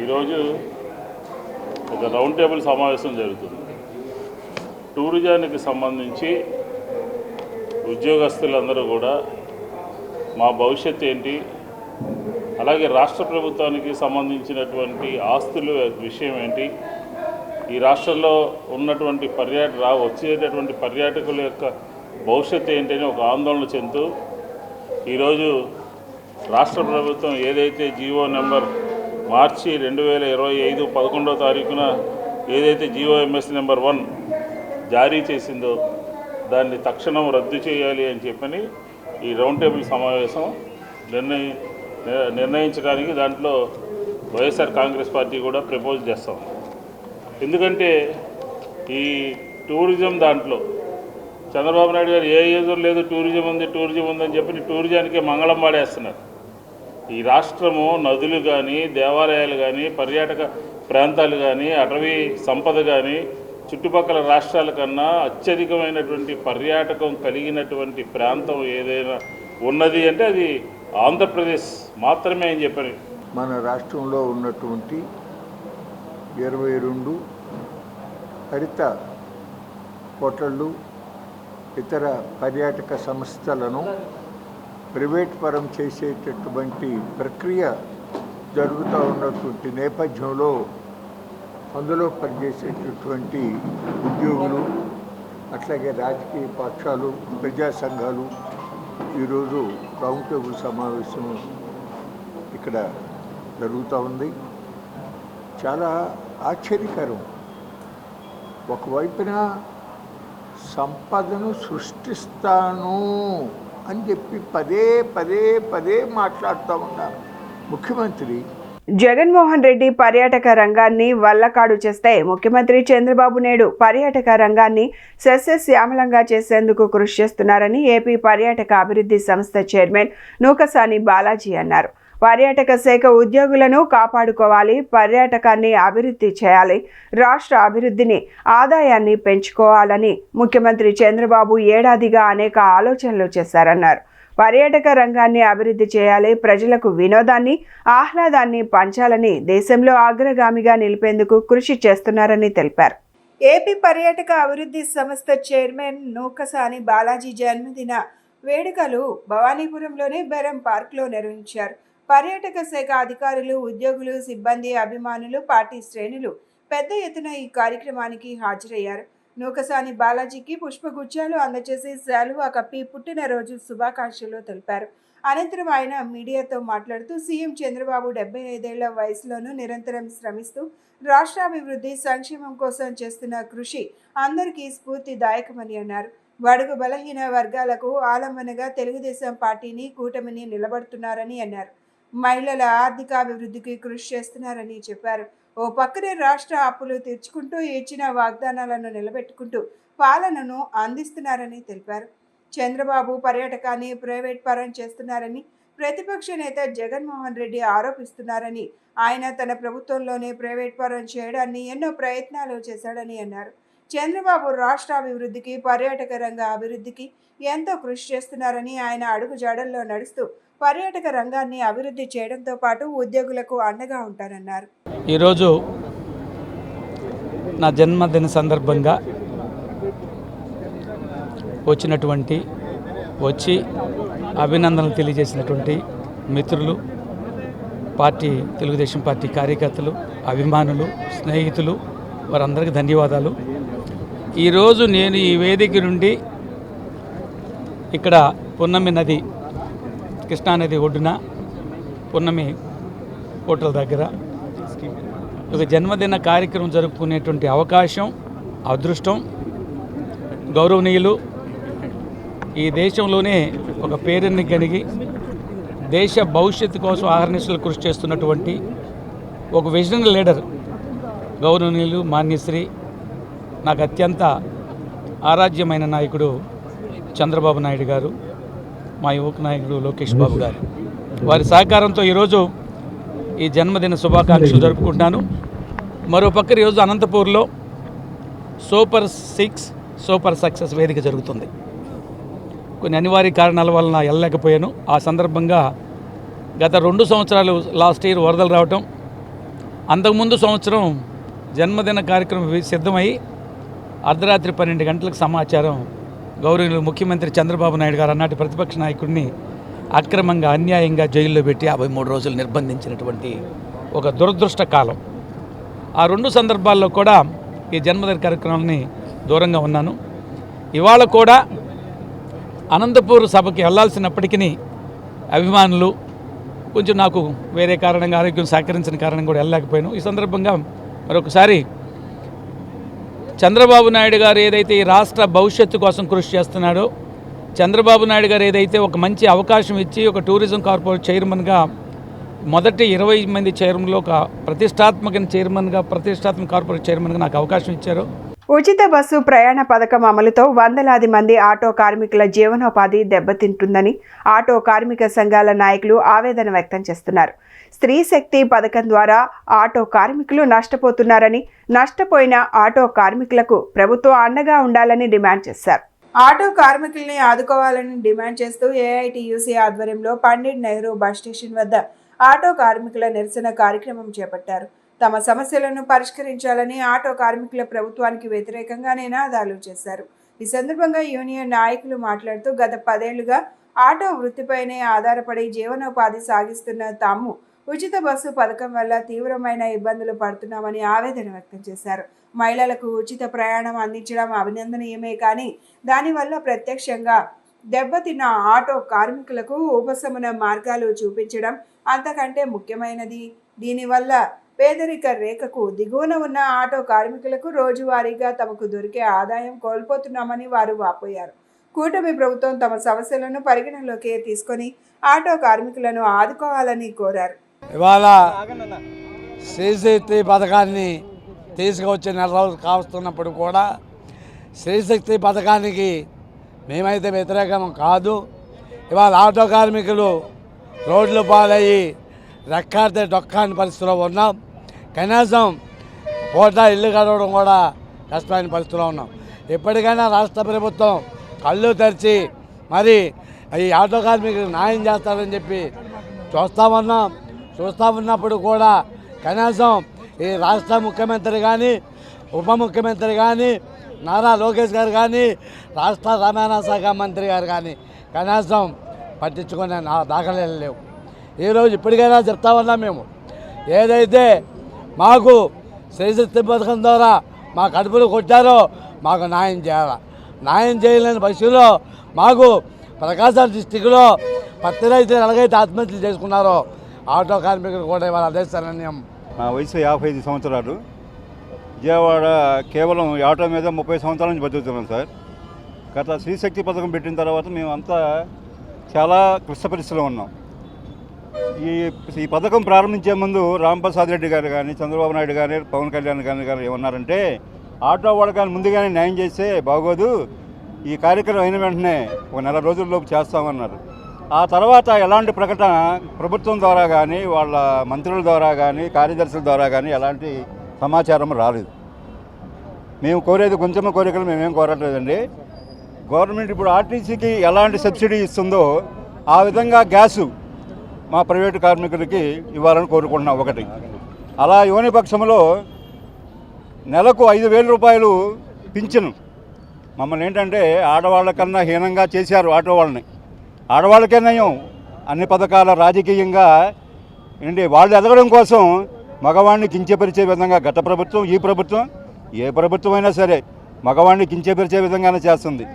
ఈరోజు ఒక రౌండ్ టేబుల్ సమావేశం జరుగుతుంది. టూరిజానికి సంబంధించి ఉద్యోగస్తులందరూ కూడా మా భవిష్యత్తు ఏంటి, అలాగే రాష్ట్ర ప్రభుత్వానికి సంబంధించినటువంటి ఆస్తుల విషయం ఏంటి, ఈ రాష్ట్రంలో ఉన్నటువంటి వచ్చేటటువంటి పర్యాటకుల యొక్క భవిష్యత్తు ఏంటని ఒక ఆందోళన చెందుతూ ఈరోజు రాష్ట్ర ప్రభుత్వం ఏదైతే జీవో నెంబర్ మార్చి 2025 11వ తారీఖున ఏదైతే జీఓఎంఎస్ నెంబర్ 1 జారీ చేసిందో దాన్ని తక్షణం రద్దు చేయాలి అని చెప్పని ఈ రౌండ్ టేబుల్ సమావేశం నిర్ణయించడానికి దాంట్లో వైఎస్ఆర్ కాంగ్రెస్ పార్టీ కూడా ప్రపోజ్ చేస్తాం. ఎందుకంటే ఈ టూరిజం దాంట్లో చంద్రబాబు నాయుడు గారు ఏ ఏదో లేదు టూరిజం ఉందని చెప్పి టూరిజానికే మంగళం పాడేస్తున్నారు. ఈ రాష్ట్రము నదులు కానీ, దేవాలయాలు కానీ, పర్యాటక ప్రాంతాలు కానీ, అటవీ సంపద కానీ చుట్టుపక్కల రాష్ట్రాల కన్నా అత్యధికమైనటువంటి పర్యాటకం కలిగినటువంటి ప్రాంతం ఏదైనా ఉన్నది అంటే అది ఆంధ్రప్రదేశ్ మాత్రమే అని చెప్పని. మన రాష్ట్రంలో ఉన్నటువంటి 22 హరిత హోటళ్ళు, ఇతర పర్యాటక సంస్థలను ప్రైవేట్ పరం చేసేటటువంటి ప్రక్రియ జరుగుతూ ఉన్నటువంటి నేపథ్యంలో అందులో పనిచేసేటటువంటి ఉద్యోగులు, అట్లాగే రాజకీయ పక్షాలు, ప్రజా సంఘాలు ఈరోజు రౌండ్ టేబుల్ సమావేశం ఇక్కడ జరుగుతూ ఉంది. చాలా ఆశ్చర్యకరం. ఒకవైపున సంపదను సృష్టిస్తాను అని చెప్పి పదే మాట్లాడుతూ ఉన్నారు ముఖ్యమంత్రి. జగన్మోహన్ రెడ్డి పర్యాటక రంగాన్ని వల్లకాడు చేస్తే ముఖ్యమంత్రి చంద్రబాబు నాయుడు పర్యాటక రంగాన్ని సస్యశ్యామలంగా చేసేందుకు కృషి చేస్తున్నారని ఏపీ పర్యాటక అభివృద్ధి సంస్థ చైర్మన్ నూకసాని బాలాజీ అన్నారు. పర్యాటక శాఖ ఉద్యోగులను కాపాడుకోవాలి, పర్యాటకాన్ని అభివృద్ధి చేయాలి, రాష్ట్ర అభివృద్ధిని, ఆదాయాన్ని పెంచుకోవాలని ముఖ్యమంత్రి చంద్రబాబు ఏడాదిగా అనేక ఆలోచనలు చేశారన్నారు. పర్యాటక రంగాన్ని అభివృద్ధి చేయాలి, ప్రజలకు వినోదాన్ని, ఆహ్లాదాన్ని పంచాలని దేశంలో అగ్రగామిగా నిలిపేందుకు కృషి చేస్తున్నారని తెలిపారు. ఏపీ పర్యాటక అభివృద్ధి సంస్థ చైర్మన్ నూకసాని బాలాజీ జన్మదిన వేడుకలు భవానీపురంలోని బెరం పార్క్లో నిర్వహించారు. పర్యాటక శాఖ అధికారులు, ఉద్యోగులు, సిబ్బంది, అభిమానులు, పార్టీ శ్రేణులు పెద్ద ఎత్తున ఈ కార్యక్రమానికి హాజరయ్యారు. నూకసాని బాలాజీకి పుష్పగుచ్చాలు అందజేసి శాలువా కప్పి పుట్టినరోజు శుభాకాంక్షలు తెలిపారు. అనంతరం ఆయన మీడియాతో మాట్లాడుతూ సీఎం చంద్రబాబు 75 ఏళ్ల వయసులోనూ నిరంతరం శ్రమిస్తూ రాష్ట్రాభివృద్ధి, సంక్షేమం కోసం చేస్తున్న కృషి అందరికీ స్ఫూర్తిదాయకమని అన్నారు. బడుగు బలహీన వర్గాలకు ఆలంబనగా తెలుగుదేశం పార్టీని, కూటమిని నిలబడుతున్నారని అన్నారు. మహిళల ఆర్థికాభివృద్ధికి కృషి చేస్తున్నారని చెప్పారు. ఓ పక్కనే రాష్ట్ర అప్పులు తీర్చుకుంటూ ఇచ్చిన వాగ్దానాలను నిలబెట్టుకుంటూ పాలనను అందిస్తున్నారని తెలిపారు. చంద్రబాబు పర్యాటకాన్ని ప్రైవేట్ పరం చేస్తున్నారని ప్రతిపక్ష నేత జగన్మోహన్ రెడ్డి ఆరోపిస్తున్నారని, ఆయన తన ప్రభుత్వంలోనే ప్రైవేట్ పరం చేయడాన్ని ఎన్నో ప్రయత్నాలు చేశాడని అన్నారు. చంద్రబాబు రాష్ట్ర అభివృద్ధికి, పర్యాటక రంగ అభివృద్ధికి ఎంతో కృషి చేస్తున్నారని, ఆయన అడుగు జాడల్లో నడుస్తూ పర్యాటక రంగాన్ని అభివృద్ధి చేయడంతో పాటు ఉద్యోగులకు అండగా ఉంటారన్నారు. ఈరోజు నా జన్మదిన సందర్భంగా వచ్చి అభినందనలు తెలియజేసినటువంటి మిత్రులు, తెలుగుదేశం పార్టీ కార్యకర్తలు, అభిమానులు, స్నేహితులు వారందరికీ ధన్యవాదాలు. ఈరోజు నేను ఈ వేదిక నుండి ఇక్కడ పున్నమి నది, కృష్ణానది ఒడ్డున పున్నమి హోటల్ దగ్గర ఒక జన్మదిన కార్యక్రమం జరుపుకునేటువంటి అవకాశం, అదృష్టం, గౌరవనీయులు ఈ దేశంలోనే ఒక పేరుని కలిగి దేశ భవిష్యత్తు కోసం ఆహర్నిశలు కృషి చేస్తున్నటువంటి ఒక విజనరీ లీడర్ గౌరవనీయులు మాన్యశ్రీ, నాకు అత్యంత ఆరాధ్యమైన నాయకుడు చంద్రబాబు నాయుడు గారు, మా యువక నాయకుడు లోకేష్ బాబు గారు, వారి సహకారంతో ఈరోజు ఈ జన్మదిన శుభాకాంక్షలు జరుపుకుంటున్నాను. మరోపక్క ఈరోజు అనంతపూర్లో సూపర్ 6 సూపర్ సక్సెస్ వేదిక జరుగుతుంది. కొన్ని అనివార్య కారణాల వలన వెళ్ళలేకపోయాను. ఆ సందర్భంగా గత 2 సంవత్సరాలు లాస్ట్ ఇయర్ వరదలు రావటం, అంతకుముందు సంవత్సరం జన్మదిన కార్యక్రమం సిద్ధమై అర్ధరాత్రి 12 గంటలకు సమాచారం గౌరవనీయులు ముఖ్యమంత్రి చంద్రబాబు నాయుడు గారు అన్నాటి ప్రతిపక్ష నాయకుడిని అక్రమంగా అన్యాయంగా జైల్లో పెట్టి 53 రోజులు నిర్బంధించినటువంటి ఒక దురదృష్ట కాలం. ఆ 2 సందర్భాల్లో కూడా ఈ జన్మదిన కార్యక్రమాలని దూరంగా ఉన్నాను. ఇవాళ కూడా అనంతపూర్ సభకి వెళ్లాల్సినప్పటికీ అభిమానులు కొంచెం నాకు వేరే కారణంగా ఆరోగ్యం సహకరించిన కారణం కూడా వెళ్ళలేకపోయాను. ఈ సందర్భంగా మరొకసారి చంద్రబాబు నాయుడు గారు ఏదైతే ఈ రాష్ట్ర భవిష్యత్తు కోసం కృషి చేస్తున్నాడో, చంద్రబాబు నాయుడు గారు ఏదైతే ఒక మంచి అవకాశం ఇచ్చి ఒక టూరిజం కార్పొరేట్ చైర్మన్గా మొదటి 20 మంది చైర్మన్లో ఒక ప్రతిష్టాత్మక కార్పొరేట్ చైర్మన్గా నాకు అవకాశం ఇచ్చారు. ఉచిత బస్సు ప్రయాణ పథకం అమలుతో వందలాది మంది ఆటో కార్మికుల జీవనోపాధి దెబ్బతింటుందని ఆటో కార్మిక సంఘాల నాయకులు ఆవేదన వ్యక్తం చేస్తున్నారు. స్త్రీ శక్తి పథకం ద్వారా ఆటో కార్మికులు నష్టపోతున్నారని, నష్టపోయిన ఆటో కార్మికులకు ప్రభుత్వం అండగా ఉండాలని డిమాండ్ చేశారు. ఆటో కార్మికుల్ని ఆదుకోవాలని డిమాండ్ చేస్తూ ఏఐటియుసి ఆధ్వర్యంలో పండిట్ నెహ్రూ బస్ స్టేషన్ వద్ద ఆటో కార్మికుల నిరసన కార్యక్రమం చేపట్టారు. తమ సమస్యలను పరిష్కరించాలని ఆటో కార్మికుల ప్రభుత్వానికి వ్యతిరేకంగా నినాదాలు చేశారు. ఈ సందర్భంగా యూనియన్ నాయకులు మాట్లాడుతూ గత 10 ఏళ్లుగా ఆటో వృత్తిపైనే ఆధారపడి జీవనోపాధి సాగిస్తున్న తాము ఉచిత బస్సు పథకం వల్ల తీవ్రమైన ఇబ్బందులు పడుతున్నామని ఆవేదన వ్యక్తం చేశారు. మహిళలకు ఉచిత ప్రయాణం అందించడం అభినందనీయమే, కానీ దానివల్ల ప్రత్యక్షంగా దెబ్బతిన్న ఆటో కార్మికులకు ఉపశమన మార్గాలు చూపించడం అంతకంటే ముఖ్యమైనది. దీనివల్ల పేదరిక రేఖకు దిగువన ఉన్న ఆటో కార్మికులకు రోజువారీగా తమకు దొరికే ఆదాయం కోల్పోతున్నామని వారు వాపోయారు. కూటమి ప్రభుత్వం తమ సమస్యలను పరిగణలోకి తీసుకొని ఆటో కార్మికులను ఆదుకోవాలని కోరారు. ఇవాళ శ్రీశక్తి పథకాన్ని తీసుకువచ్చి 4 రోజులు కావస్తున్నప్పుడు కూడా శ్రీశక్తి పథకానికి మేమైతే వ్యతిరేకం కాదు. ఇవాళ ఆటో కార్మికులు రోడ్లు పాలయ్యి రెక్కాడితే డొక్కాని పరిస్థితిలో ఉన్నాం. కనీసం పూట ఇల్లు గడవడం కూడా కష్టమైన పరిస్థితిలో ఉన్నాం. ఎప్పటికైనా రాష్ట్ర ప్రభుత్వం కళ్ళు తెరిచి మరి ఈ ఆటో కార్మికులకు న్యాయం చేస్తారని చెప్పి చూస్తూ ఉన్నప్పుడు కూడా కనీసం ఈ రాష్ట్ర ముఖ్యమంత్రి కానీ, ఉప ముఖ్యమంత్రి కానీ, నారా లోకేష్ గారు కానీ, రాష్ట్ర రవాణా శాఖ మంత్రి గారు కానీ కనీసం పట్టించుకునే దాఖలాలు లేవు. ఈరోజు ఇప్పటికైనా చెప్తా ఉన్నాం, మేము ఏదైతే మాకు శ్రీశక్తి పథకం ద్వారా మా కడుపులు కొట్టారో మాకు న్యాయం చేయాలి. న్యాయం చేయలేని పరిస్థితిలో మాకు ప్రకాశం డిస్టిక్లో పత్తి రైతులు ఎలాగైతే ఆత్మహత్యలు చేసుకున్నారో ఆటో కార్మికులు కూడా ఇవాళ అదే సరణ్యం. నా వయసు 55 సంవత్సరాలు. విజయవాడ కేవలం ఆటో మీద 30 సంవత్సరాల నుంచి బతుకుతున్నాం సార్. గత శ్రీశక్తి పథకం పెట్టిన తర్వాత మేమంతా చాలా క్లిష్ట పరిస్థితిలో ఉన్నాం. ఈ పథకం ప్రారంభించే ముందు రాంప్రసాద్ రెడ్డి గారు కానీ, చంద్రబాబు నాయుడు కానీ, పవన్ కళ్యాణ్ గారు ఏమన్నారంటే ఆటో వాళ్ళకి ముందుగానే న్యాయం చేస్తే బాగోదు, ఈ కార్యక్రమం అయిన వెంటనే ఒక 4 రోజుల్లోపు చేస్తామన్నారు. ఆ తర్వాత ఎలాంటి ప్రకటన ప్రభుత్వం ద్వారా కానీ, వాళ్ళ మంత్రుల ద్వారా కానీ, కార్యదర్శుల ద్వారా కానీ ఎలాంటి సమాచారం రాలేదు. మేము కోరేది కొంచెం కోరికలు మేమేం కోరట్లేదండి. గవర్నమెంట్ ఇప్పుడు ఆర్టీసీకి ఎలాంటి సబ్సిడీ ఇస్తుందో ఆ విధంగా గ్యాసు మా ప్రైవేటు కార్మికులకి ఇవ్వాలని కోరుకుంటున్నాం. ఒకటి అలా ఇవ్వని పక్షంలో నెలకు 5,000 రూపాయలు పింఛను. మమ్మల్ని ఏంటంటే ఆడవాళ్ళకన్నా హీనంగా చేశారు. ఆటో వాళ్ళని ఆడవాళ్ళకే నయం అన్ని పథకాల రాజకీయంగా ఏంటి వాళ్ళు ఎదగడం కోసం మగవాడిని కించపరిచే విధంగా గత ప్రభుత్వం, ఈ ప్రభుత్వం, ఏ ప్రభుత్వం అయినా సరే మగవాడిని కించపరిచే విధంగానే చేస్తుంది.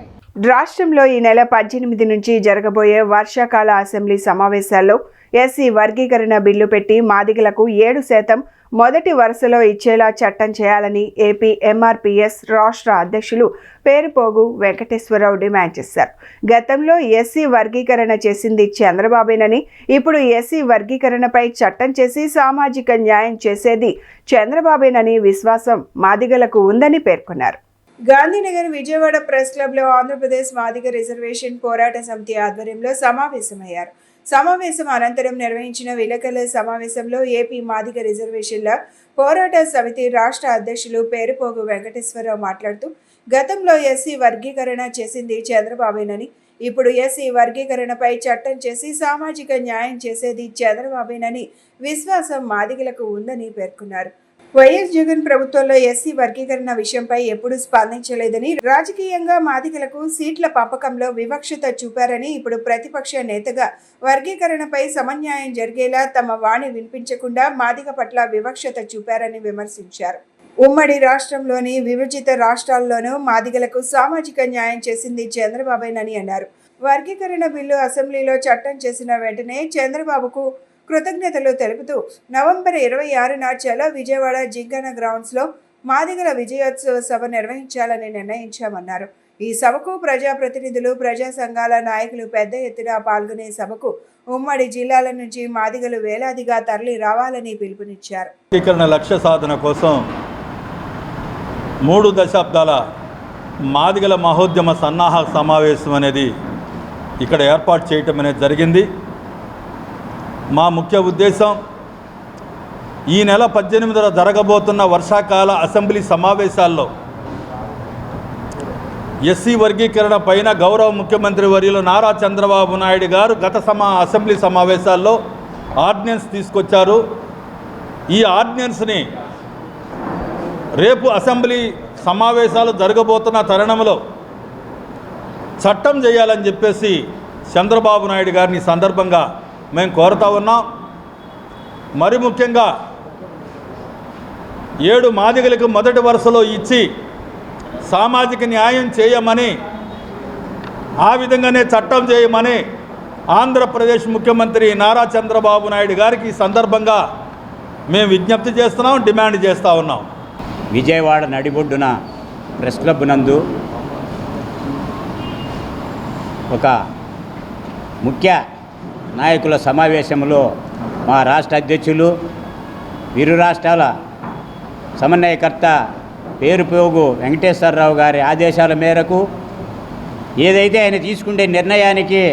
రాష్ట్రంలో ఈ నెల 18 నుంచి జరగబోయే వర్షాకాల అసెంబ్లీ సమావేశాల్లో ఎస్సీ వర్గీకరణ బిల్లు పెట్టి మాదిగలకు 7% మొదటి వరుసలో ఇచ్చేలా చట్టం చేయాలని ఏపీ ఎంఆర్పీఎస్ రాష్ట్ర అధ్యక్షులు పేరుపోగు వెంకటేశ్వరరావు డిమాండ్ చేశారు. గతంలో ఎస్సీ వర్గీకరణ చేసింది చంద్రబాబేనని, ఇప్పుడు ఎస్సీ వర్గీకరణపై చట్టం చేసి సామాజిక న్యాయం చేసేది చంద్రబాబేనని విశ్వాసం మాదిగలకు ఉందని పేర్కొన్నారు. గాంధీనగర్ విజయవాడ ప్రెస్ క్లబ్లో ఆంధ్రప్రదేశ్ మాదిగ రిజర్వేషన్ పోరాట సమితి ఆధ్వర్యంలో సమావేశమయ్యారు. సమావేశం అనంతరం నిర్వహించిన విలేకరుల సమావేశంలో ఏపీ మాదిగ రిజర్వేషన్ల పోరాట సమితి రాష్ట్ర అధ్యక్షులు పేరుపోగు వెంకటేశ్వరరావు మాట్లాడుతూ, గతంలో ఎస్సీ వర్గీకరణ చేసింది చంద్రబాబేనని, ఇప్పుడు ఎస్సీ వర్గీకరణపై చట్టం చేసి సామాజిక న్యాయం చేసేది చంద్రబాబేనని విశ్వాసం మాదిగలకు ఉందని పేర్కొన్నారు. వైఎస్ జగన్ ప్రభుత్వంలో ఎస్సీ వర్గీకరణ విషయంపై ఎప్పుడూ స్పందించలేదని, రాజకీయంగా మాదిగలకు సీట్ల పంపకంలో వివక్షత చూపారని, ఇప్పుడు ప్రతిపక్ష నేతగా వర్గీకరణపై సమన్యాయం జరిగేలా తమ వాణి వినిపించకుండా మాదిగ పట్ల వివక్షత చూపారని విమర్శించారు. ఉమ్మడి రాష్ట్రంలోని విభజిత రాష్ట్రాల్లోనూ మాదిగలకు సామాజిక న్యాయం చేసింది చంద్రబాబేనని అన్నారు. వర్గీకరణ బిల్లు అసెంబ్లీలో చట్టం చేసిన వెంటనే చంద్రబాబుకు కృతజ్ఞతలు తెలుపుతూ నవంబర్ 26న చలో విజయవాడ జింకన గ్రౌండ్స్లో మాదిగల విజయోత్సవ సభ నిర్వహించాలని నిర్ణయించామన్నారు. ఈ సభకు ప్రజాప్రతినిధులు, ప్రజా సంఘాల నాయకులు పెద్ద ఎత్తున పాల్గొనే సభకు ఉమ్మడి జిల్లాల నుంచి మాదిగలు వేలాదిగా తరలి రావాలని పిలుపునిచ్చారు. లక్ష్య సాధన కోసం 3 దశాబ్దాల మాదిగల మహోద్యమ సన్నాహ సమావేశం అనేది ఇక్కడ ఏర్పాటు చేయటం అనేది జరిగింది. మా ముఖ్య ఉద్దేశం ఈ నెల 18న జరగబోతున్న వర్షాకాల అసెంబ్లీ సమావేశాల్లో ఎస్సీ వర్గీకరణ పైన గౌరవ ముఖ్యమంత్రి వర్యులు నారా చంద్రబాబు నాయుడు గారు గత అసెంబ్లీ సమావేశాల్లో ఆర్డినెన్స్ తీసుకొచ్చారు. ఈ ఆర్డినెన్స్ని రేపు అసెంబ్లీ సమావేశాలు జరగబోతున్న తరుణంలో చట్టం చేయాలని చెప్పేసి చంద్రబాబు నాయుడు గారిని సందర్భంగా మేము కోరుతా ఉన్నాం. మరి ముఖ్యంగా 7 మాదిగలకు మొదటి వరుసలో ఇచ్చి సామాజిక న్యాయం చేయమని, ఆ విధంగానే చట్టం చేయమని ఆంధ్రప్రదేశ్ ముఖ్యమంత్రి నారా చంద్రబాబు నాయుడు గారికి ఈ సందర్భంగా మేము విజ్ఞప్తి చేస్తున్నాం, డిమాండ్ చేస్తూ ఉన్నాం. విజయవాడ నడిబొడ్డున ప్రెస్ క్లబ్ నందు ఒక ముఖ్య నాయకుల సమావేశంలో మా రాష్ట్ర అధ్యక్షులు, ఇరు రాష్ట్రాల సమన్వయకర్త పేరుపోగు వెంకటేశ్వరరావు గారి ఆదేశాల మేరకు ఏదైతే ఆయన తీసుకునే నిర్ణయానికి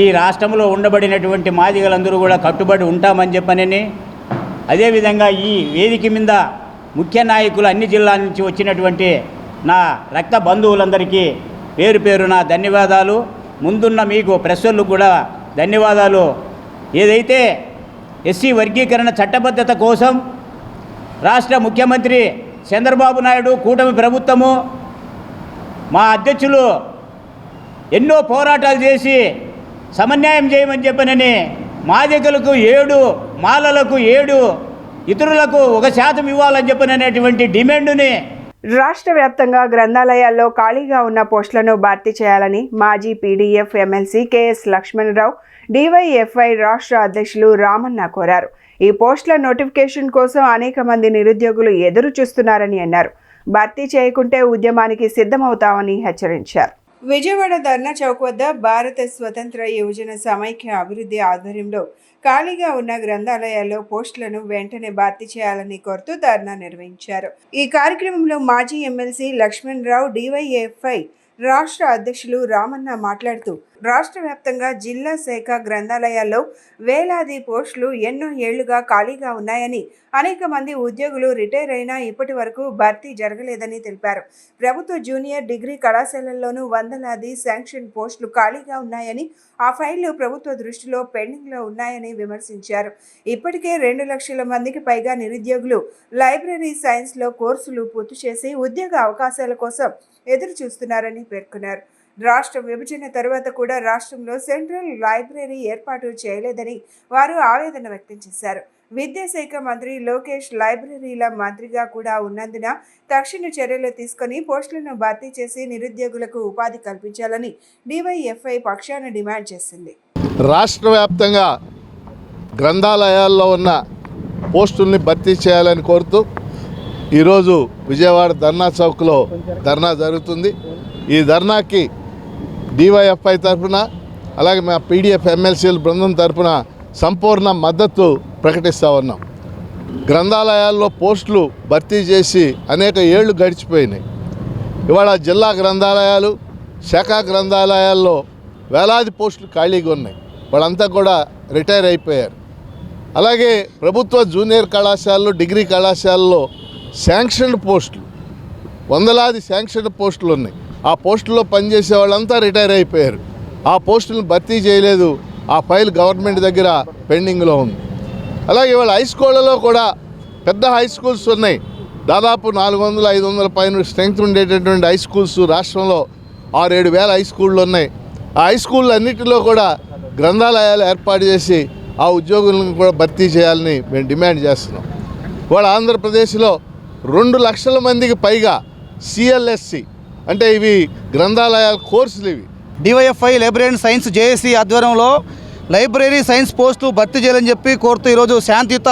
ఈ రాష్ట్రంలో ఉండబడినటువంటి మాదిగలందరూ కూడా కట్టుబడి ఉంటామని చెప్పనని, అదేవిధంగా ఈ వేదిక మీద ముఖ్య నాయకులు అన్ని జిల్లాల నుంచి వచ్చినటువంటి నా రక్త బంధువులందరికీ పేరు పేరున ధన్యవాదాలు. ముందున్న మీకు ప్రెస్సులకు కూడా ధన్యవాదాలు. ఏదైతే ఎస్సీ వర్గీకరణ చట్టబద్ధత కోసం రాష్ట్ర ముఖ్యమంత్రి చంద్రబాబు నాయుడు, కూటమి ప్రభుత్వము, మా అధ్యక్షులు ఎన్నో పోరాటాలు చేసి సమన్యాయం చేయమని చెప్పనని మాదిగలకు 7, మాలలకు 7, ఇతరులకు 1% ఇవ్వాలని చెప్పననేటువంటి డిమాండుని రాష్ట్ర వ్యాప్తంగా గ్రంథాలయాల్లో ఖాళీగా ఉన్న పోస్టులను భర్తీ చేయాలని మాజీ PDF MLC KS Lakshmanarao, DYFI రాష్ట్ర అధ్యక్షులు రామన్న కోరారు. ఈ పోస్టుల నోటిఫికేషన్ కోసం అనేక మంది నిరుద్యోగులు ఎదురు చూస్తున్నారని అన్నారు. భర్తీ చేయకుంటే ఉద్యమానికి సిద్ధమవుతామని హెచ్చరించారు. విజయవాడ ధర్నా చౌక్ వద్ద భారత స్వతంత్ర యువజన సమైక్య అభివృద్ధి ఆధ్వర్యంలో ఖాళీగా ఉన్న గ్రంథాలయాల్లో పోస్టులను వెంటనే భర్తీ చేయాలని కోరుతూ ధర్నా నిర్వహించారు. ఈ కార్యక్రమంలో మాజీ ఎమ్మెల్సీ లక్ష్మణరావు, డివైఎఫ్ఐ రాష్ట్ర అధ్యక్షులు రామన్న మాట్లాడుతూ రాష్ట్ర వ్యాప్తంగా జిల్లా శాఖ గ్రంథాలయాల్లో వేలాది పోస్టులు ఎన్నో ఏళ్లుగా ఖాళీగా ఉన్నాయని, అనేక మంది ఉద్యోగులు రిటైర్ అయినా ఇప్పటి వరకు భర్తీ జరగలేదని తెలిపారు. ప్రభుత్వ జూనియర్ డిగ్రీ కళాశాలల్లోనూ వందలాది శాంక్షన్ పోస్టులు ఖాళీగా ఉన్నాయని, ఆ ఫైళ్లు ప్రభుత్వ దృష్టిలో పెండింగ్లో ఉన్నాయని విమర్శించారు. ఇప్పటికే 2 లక్షల మందికి పైగా నిరుద్యోగులు లైబ్రరీ సైన్స్లో కోర్సులు పూర్తి చేసి ఉద్యోగ అవకాశాల కోసం ఎదురు చూస్తున్నారని పేర్కొన్నారు. రాష్ట్ర విభజన తర్వాత కూడా రాష్ట్రంలో సెంట్రల్ లైబ్రరీ ఏర్పాటు చేయలేదని వారు ఆవేదన వ్యక్తం చేశారు. విద్యాశాఖ మంత్రి లోకేష్ లైబ్రరీల మంత్రిగా కూడా ఉన్నందున తక్షణ చర్యలు తీసుకుని పోస్టులను భర్తీ చేసి నిరుద్యోగులకు ఉపాధి కల్పించాలని డివైఎఫ్ఐ పక్షాన డిమాండ్ చేసింది. రాష్ట్ర వ్యాప్తంగా గ్రంథాలయాల్లో ఉన్న పోస్టుల్ని భర్తీ చేయాలని కోరుతూ ఈరోజు విజయవాడ ధర్నా చౌక్లో ధర్నా జరుగుతుంది. ఈ ధర్నాకి డివైఎఫ్ఐ తరఫున అలాగే మా పీడిఎఫ్ ఎమ్మెల్సీల బృందం తరఫున సంపూర్ణ మద్దతు ప్రకటిస్తూ ఉన్నాం. గ్రంథాలయాల్లో పోస్టులు భర్తీ చేసి అనేక ఏళ్లు గడిచిపోయినాయి. ఇవాళ జిల్లా గ్రంథాలయాలు, శాఖా గ్రంథాలయాల్లో వేలాది పోస్టులు ఖాళీగా ఉన్నాయి. వాళ్ళంతా కూడా రిటైర్ అయిపోయారు. అలాగే ప్రభుత్వ జూనియర్ కళాశాలలు, డిగ్రీ కళాశాలలో శాంక్షన్డ్ పోస్టులు, వందలాది శాంక్షన్డ్ పోస్టులు ఉన్నాయి. ఆ పోస్టుల్లో పనిచేసే వాళ్ళంతా రిటైర్ అయిపోయారు. ఆ పోస్టులను భర్తీ చేయలేదు. ఆ ఫైల్ గవర్నమెంట్ దగ్గర పెండింగ్లో ఉంది. అలాగే ఇవాళ హై స్కూళ్ళలో కూడా పెద్ద హై స్కూల్స్ ఉన్నాయి. దాదాపు 400-500 పైన స్ట్రెంగ్త్ ఉండేటటువంటి హై స్కూల్స్ రాష్ట్రంలో 6-7 వేల హై స్కూళ్ళు ఉన్నాయి. ఆ హై స్కూళ్ళు అన్నింటిలో కూడా గ్రంథాలయాలు ఏర్పాటు చేసి ఆ ఉద్యోగులను కూడా భర్తీ చేయాలని మేము డిమాండ్ చేస్తున్నాం. ఇవాళ ఆంధ్రప్రదేశ్లో 2 లక్షల మందికి పైగా సిఎల్ఎస్సి అంటే ఇవి గ్రంథాలయాల కోర్సులు. ఇవి డివైఎఫ్ఐ లైబ్రరీ సైన్స్ జేఏసీ ఆధ్వర్యంలో లైబ్రరీ సైన్స్ పోస్టు భర్తీ చేయాలని చెప్పి కోరుతూ ఈరోజు శాంతియుత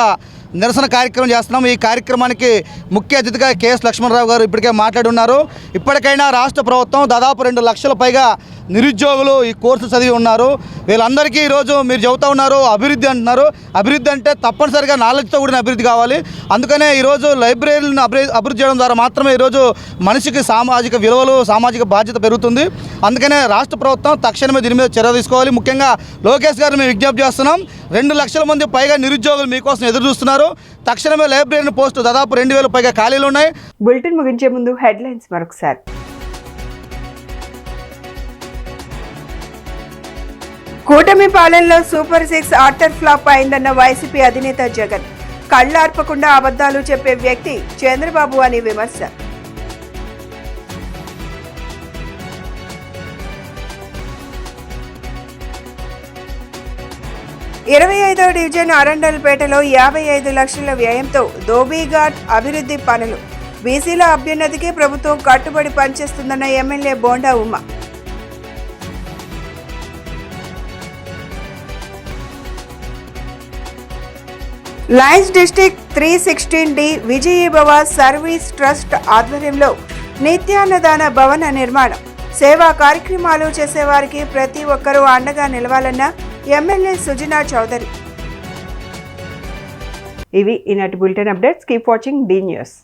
నిరసన కార్యక్రమం చేస్తున్నాం. ఈ కార్యక్రమానికి ముఖ్య అతిథిగా కెఎస్ లక్ష్మణరావు గారు ఇప్పటికే మాట్లాడి ఉన్నారు. ఇప్పటికైనా రాష్ట్ర ప్రభుత్వం దాదాపు 2 లక్షల పైగా నిరుద్యోగులు ఈ కోర్సు చదివి ఉన్నారు. వీళ్ళందరికీ ఈరోజు మీరు చెబుతూ ఉన్నారు అభివృద్ధి అంటున్నారు. అభివృద్ధి అంటే తప్పనిసరిగా నాలెడ్జ్తో కూడిన అభివృద్ధి కావాలి. అందుకనే ఈరోజు లైబ్రరీలను అభివృద్ధి చేయడం ద్వారా మాత్రమే ఈరోజు మనిషికి సామాజిక విలువలు, సామాజిక బాధ్యత పెరుగుతుంది. అందుకనే రాష్ట్ర ప్రభుత్వం తక్షణమే దీని మీద చర్య తీసుకోవాలి. ముఖ్యంగా లోకేష్ గారు మేము విజ్ఞప్తి చేస్తున్నాం. 2 లక్షల మంది పైగా నిరుద్యోగులు మీకోసం ఎదురు చూస్తున్నారు. తక్షణమే లైబ్రరీ పోస్టు దాదాపు 2000 పైగా ఖాళీలు ఉన్నాయి. బులెటిన్ ముగించే ముందు హెడ్లైన్స్ మరొకసారి. కూటమి పాలనలో సూపర్ 6 ఆర్టర్ ఫ్లాప్ అయిందన్న వైసీపీ అధినేత జగన్. కళ్లార్పకుండా అబద్ధాలు చెప్పే వ్యక్తి చంద్రబాబు అని విమర్శ. ఇరవై 25వ డివిజన్ అరండల్పేటలో 55 లక్షల వ్యయంతో ధోబీఘాట్ అభివృద్ధి పనులు. బీసీల అభ్యున్నతికి ప్రభుత్వం కట్టుబడి పనిచేస్తుందన్న MLA Bonda Uma. Lions district 316D Vijayibhava service trust ఆధ్వర్యంలో నిత్యాన్నదాన భవన నిర్మాణం. సేవా కార్యక్రమాలు చేసేవారికి ప్రతి ఒక్కరూ అండగా నిలవాలన్న ఎమ్మెల్యే సుజనా చౌదరి. ఇవి ఈనాటి bulletin updates. Keep watching the news.